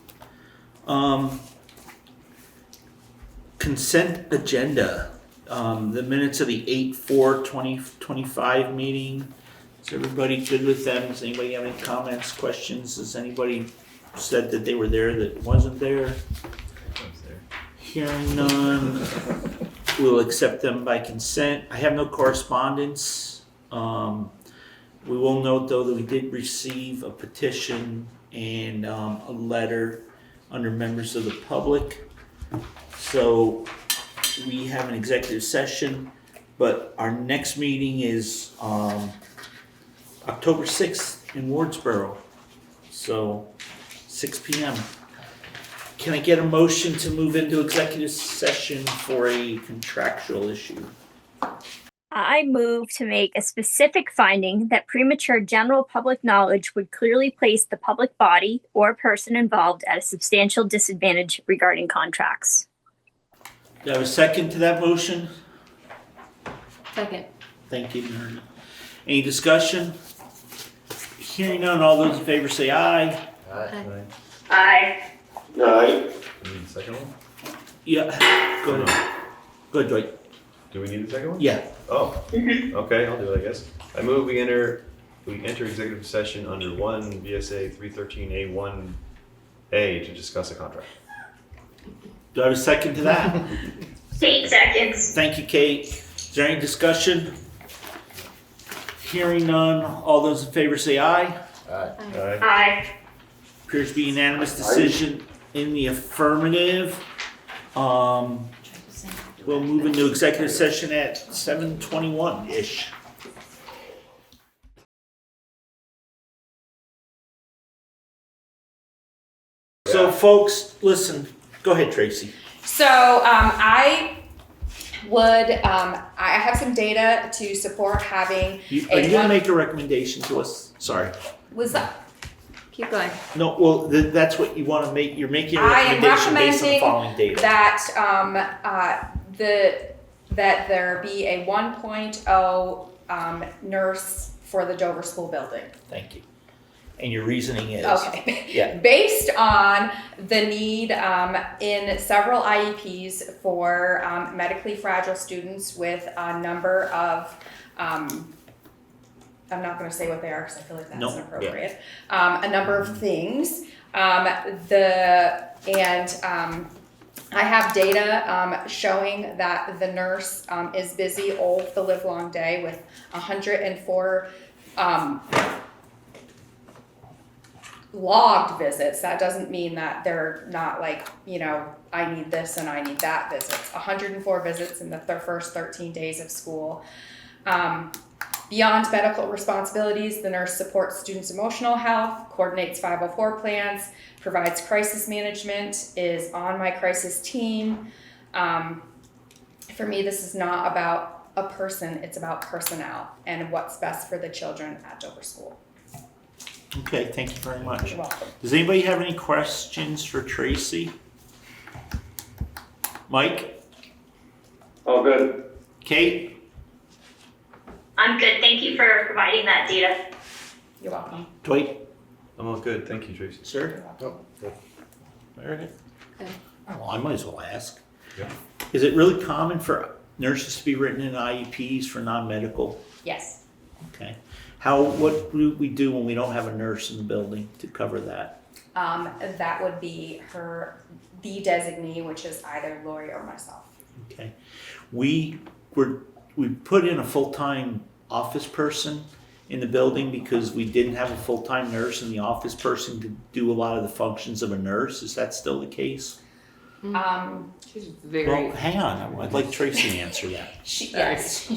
Consent agenda. The minutes of the 8/4/2025 meeting. Is everybody good with them? Does anybody have any comments, questions? Has anybody said that they were there that wasn't there? Hearing none, we'll accept them by consent. I have no correspondence. We will note though that we did receive a petition and a letter under members of the public. So we have an executive session, but our next meeting is October 6th in Wardsboro. So 6 p.m. Can I get a motion to move into executive session for a contractual issue? I move to make a specific finding that premature general public knowledge would clearly place the public body or person involved at a substantial disadvantage regarding contracts. Do I have a second to that motion? Second. Thank you, Mary. Any discussion? Hearing none, all those in favor say aye. Aye. Aye. Aye. Do we need the second one? Yeah, go ahead. Go ahead, Dwight. Do we need the second one? Yeah. Oh, okay, I'll do it, I guess. I move we enter executive session under 1 VSA 313A1A to discuss a contract. Do I have a second to that? 8 seconds. Thank you, Kate. Is there any discussion? Hearing none, all those in favor say aye. Aye. Aye. Appears to be unanimous decision in the affirmative. We'll move into executive session at 7:21-ish. So folks, listen, go ahead, Tracy. So I have some data to support having Are you gonna make a recommendation to us? Sorry. What's that? Keep going. No, well, that's what you wanna make, you're making a I am recommendation based on the recommending following data. that there be a 1.0 nurse for the Dover School building. Thank you. And your reasoning is? Okay. Yeah. Based on the need in several IEPs for medically fragile students with a number of, I'm not going to say what they are because I feel like that's Nope. inappropriate. A number of things. I have data showing that the nurse is busy all the livelong day with 104 logged visits. That doesn't mean that they're not like, I need this and I need that visits. 104 visits in the first 13 days of school. Beyond medical responsibilities, the nurse supports students' emotional health, coordinates 504 plans, provides crisis management, is on my crisis team. For me, this is not about a person, it's about personnel and what's best for the children at Dover School. Okay, thank you very much. You're welcome. Does anybody have any questions for Tracy? Mike? All good. Kate? I'm good. Thank you for providing that data. You're welcome. Dwight? I'm all good, thank you, Tracy. Sir? Oh, good. Very good. Good. Well, I might as well ask. Yeah. Is it really common for nurses to be written in IEPs for non-medical? Yes. Okay. What do we do when we don't have a nurse in the building to cover that? That would be the designee, which is either Lori or myself. Okay. We put in a full-time office person in the building because we didn't have a full-time nurse and the office person could do a lot of the functions of a nurse. Is that still the case? She's very. Well, hang on. I'd like Tracy to answer that. She does.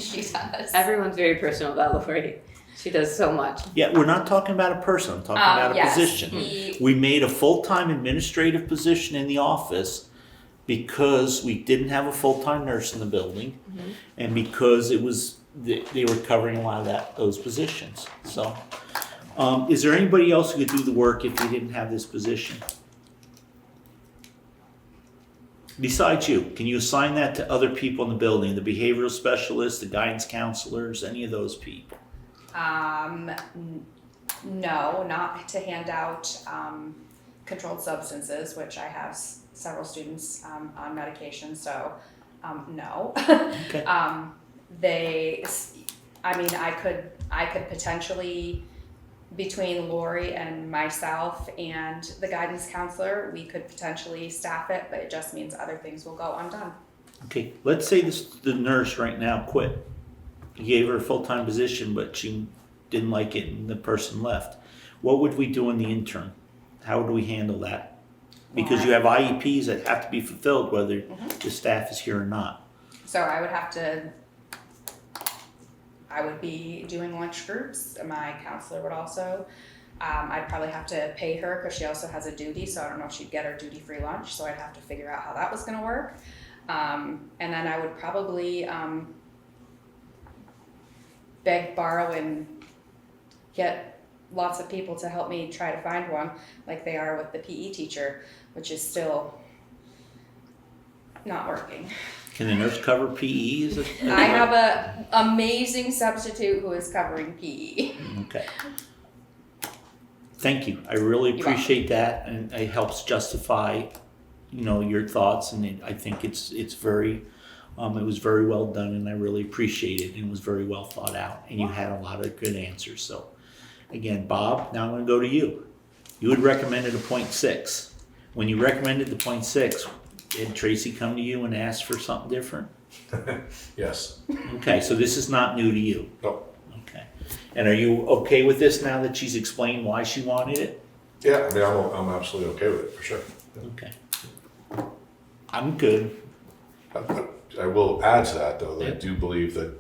Everyone's very personal about Lori. She does so much. Yeah, we're not talking about a person. I'm talking about a yes, position. We made a full-time administrative position in the office because we didn't have a full-time nurse in the building, and because they were covering a lot of those positions. So, is there anybody else who could do the work if we didn't have this position? Besides you, can you assign that to other people in the building, the behavioral specialists, the guidance counselors, any of those people? No, not to hand out controlled substances, which I have several students on medication, so no. Okay. I could potentially, between Lori and myself and the guidance counselor, we could potentially staff it, but it just means other things will go undone. Okay, let's say the nurse right now quit. You gave her a full-time position, but she didn't like it and the person left. What would we do in the interim? How would we handle that? Because you have IEPs that have to be fulfilled whether the staff is here or not. So I would be doing lunch groups. My counselor would also. I'd probably have to pay her because she also has a duty, so I don't know if she'd get her duty-free lunch, so I'd have to figure out how that was gonna work. And then I would probably beg, borrow, and get lots of people to help me try to find one, like they are with the PE teacher, which is still not working. Can the nurse cover PE? I have a amazing substitute who is covering PE. Okay. Thank you. I really appreciate that, and it helps justify, your thoughts. And I think it's very, it was very well done, and I really appreciate it. And it was very well thought out, and you had a lot of good answers. So, again, Bob, now I'm going to go to you. You had recommended a 0.6. When you recommended the 0.6, did Tracy come to you and ask for something different? Yes. Okay, so this is not new to you. No. Okay. And are you okay with this now that she's explained why she wanted it? Yeah, I mean, I'm absolutely okay with it, for sure. Okay. I'm good. I will add to that, though, that I do believe that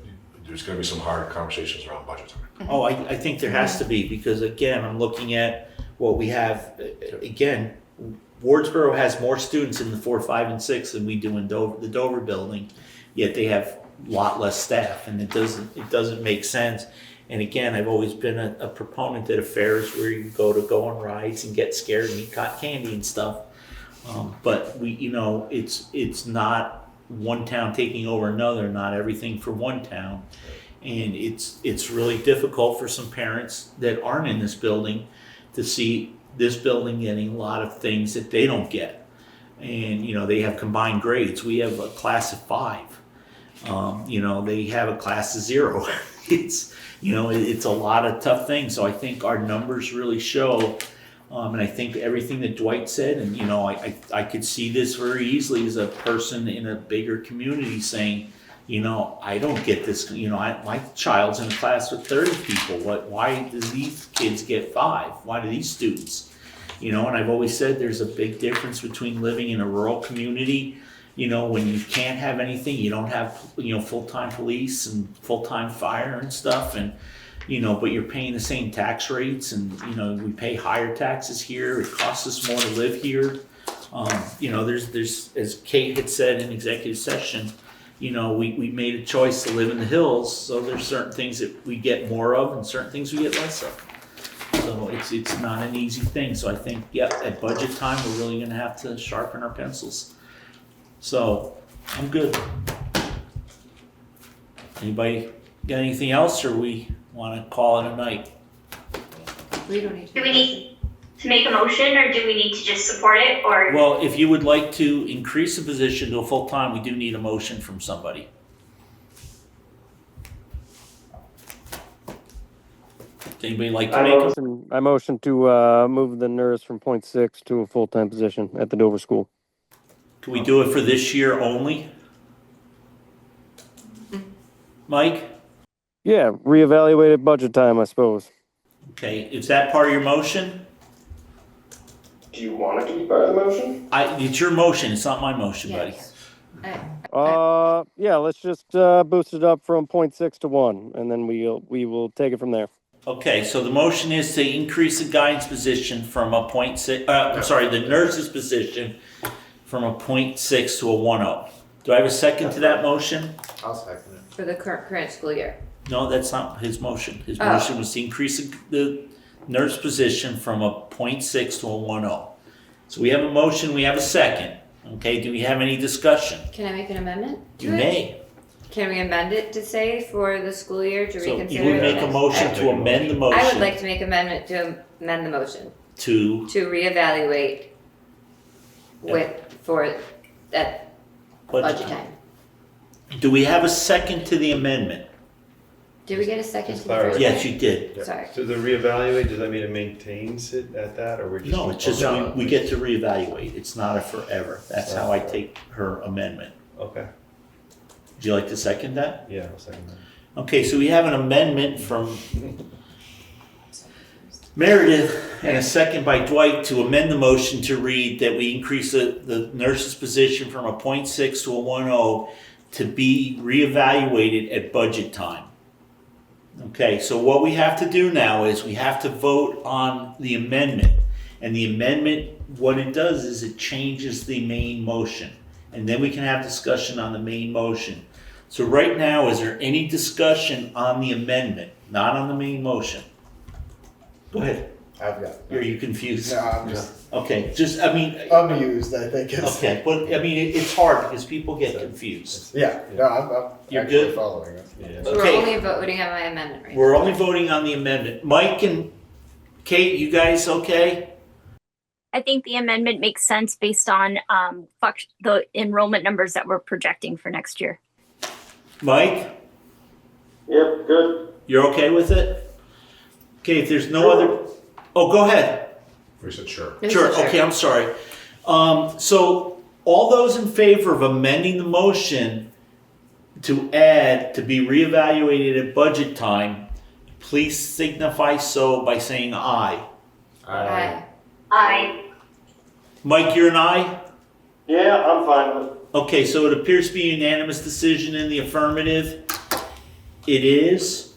there's going to be some hard conversations around budget time. Oh, I think there has to be, because again, I'm looking at what we have. Again, Wardsboro has more students in the 4, 5, and 6 than we do in the Dover building, yet they have a lot less staff, and it doesn't make sense. And again, I've always been a proponent at affairs where you go on rides and get scared and eat cotton candy and stuff. But it's not one town taking over another, not everything for one town. And it's really difficult for some parents that aren't in this building to see this building getting a lot of things that they don't get. And, they have combined grades. We have a class of 5. They have a class of 0. It's a lot of tough things. So I think our numbers really show, and I think everything that Dwight said, and I could see this very easily as a person in a bigger community saying, I don't get this. My child's in a class with 30 people. Why do these kids get 5? Why do these students? And I've always said there's a big difference between living in a rural community, when you can't have anything, you don't have, full-time police and full-time fire and stuff, and, but you're paying the same tax rates, and, we pay higher taxes here. It costs us more to live here. There's, as Kate had said in executive session, we made a choice to live in the hills, so there's certain things that we get more of and certain things we get less of. So it's not an easy thing. So I think, at budget time, we're really going to have to sharpen our pencils. So I'm good. Anybody got anything else, or we want to call it a night? We don't need to. Do we need to make a motion, or do we need to just support it? Or Well, if you would like to increase the position to a full-time, we do need a motion from somebody. Does anybody like to make a I motion to move the nurse from 0.6 to a full-time position at the Dover School. Can we do it for this year only? Mike? Yeah, reevaluate at budget time, I suppose. Okay, is that part of your motion? Do you want it to be part of the motion? It's your motion, it's not my motion, buddy. Yeah, let's just boost it up from 0.6 to 1, and then we will take it from there. Okay, so the motion is to increase the guidance position from a 0.6, the nurse's position from a 0.6 to a 1.0. Do I have a second to that motion? I'll second it. For the current school year. No, that's not his motion. His motion was to increase the nurse position from a 0.6 to a 1.0. So we have a motion, we have a second. Okay, do we have any discussion? Can I make an amendment to You it? may. Can we amend it to say for the school year to So reconsider? you would make a motion to amend the motion. I would like to make amendment to amend the motion to reevaluate for that budget time. Do we have a second to the amendment? Did we get a second to the Clarify. first? Yes, you did. Sorry. So the reevaluate, does that mean it maintains it at that, or we're just? No, it's just we get to reevaluate. It's not a forever. That's how I take her amendment. Okay. Would you like to second that? Yeah, I'll second that. Okay, so we have an amendment from Meredith and a second by Dwight to amend the motion to read that we increase the nurse's position from a 0.6 to a 1.0 to be reevaluated at budget time. Okay, so what we have to do now is we have to vote on the amendment. And the amendment, what it does is it changes the main motion. And then we can have discussion on the main motion. So right now, is there any discussion on the amendment, not on the main motion? Go ahead. I've got. Are you confused? No, I'm just. Okay, just, I mean. Amused, I think. Okay, but I mean, it's hard because people get confused. Yeah, no, I'm You're actually good? following it. Yeah. So we're Okay. only voting on my amendment right We're only voting on the amendment. Mike and Kate, you guys okay? I think the amendment makes sense based on the enrollment numbers that we're projecting for next year. Mike, Yep, good. you're okay with it? Okay, if there's no other, oh, go ahead. We said sure. now. Sure, okay, I'm sorry. So all those in favor of amending the motion to add to be reevaluated at budget time, please signify so by saying aye. Aye. I. Mike, you're an aye? Yeah, I'm fine with it. Okay, so it appears to be a unanimous decision in the affirmative. It is.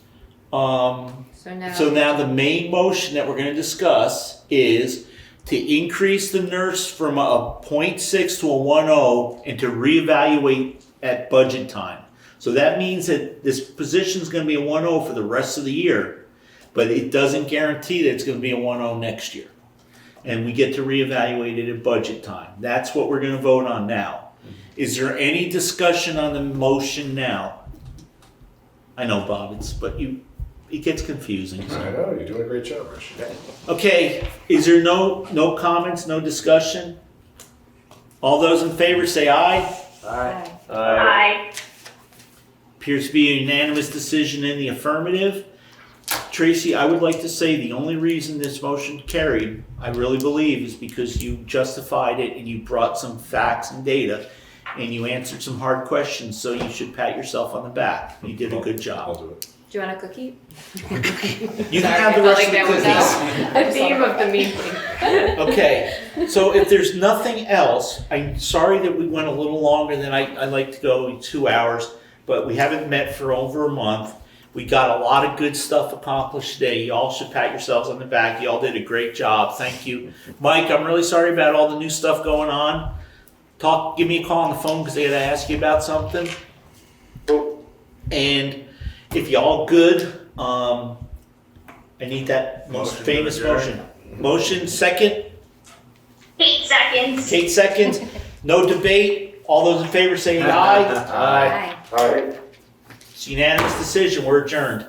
So now the main motion that we're going to discuss is to increase the nurse from a 0.6 to a 1.0 and to reevaluate at budget time. So that means that this position is going to be a 1.0 for the rest of the year, but it doesn't guarantee that it's going to be a 1.0 next year. And we get to reevaluate it at budget time. That's what we're going to vote on now. Is there any discussion on the motion now? I know, Bob, it gets confusing. I know, you're doing a great job, Rich. Okay, is there no comments, no discussion? All those in favor say aye. Aye. I. Appears to be a unanimous decision in the affirmative. Tracy, I would like to say the only reason this motion carried, I really believe, is because you justified it and you brought some facts and data and you answered some hard questions, so you should pat yourself on the back. You did a good I'll job. do it. Do you want a cookie? You can have the rest of the A cookies. theme of the meeting. Okay, so if there's nothing else, I'm sorry that we went a little longer than I like to go, 2 hours, but we haven't met for over a month. We got a lot of good stuff accomplished today. You all should pat yourselves on the back. You all did a great job. Thank you. Mike, I'm really sorry about all the new stuff going on. Give me a call on the phone because they had to ask you about something. And if y'all good, I need that most Motion famous to adjourn. motion. Motion, second. 8 seconds. Kate, seconds. No debate. All those in favor say aye. Aye. Aye. It's a unanimous decision. We're adjourned.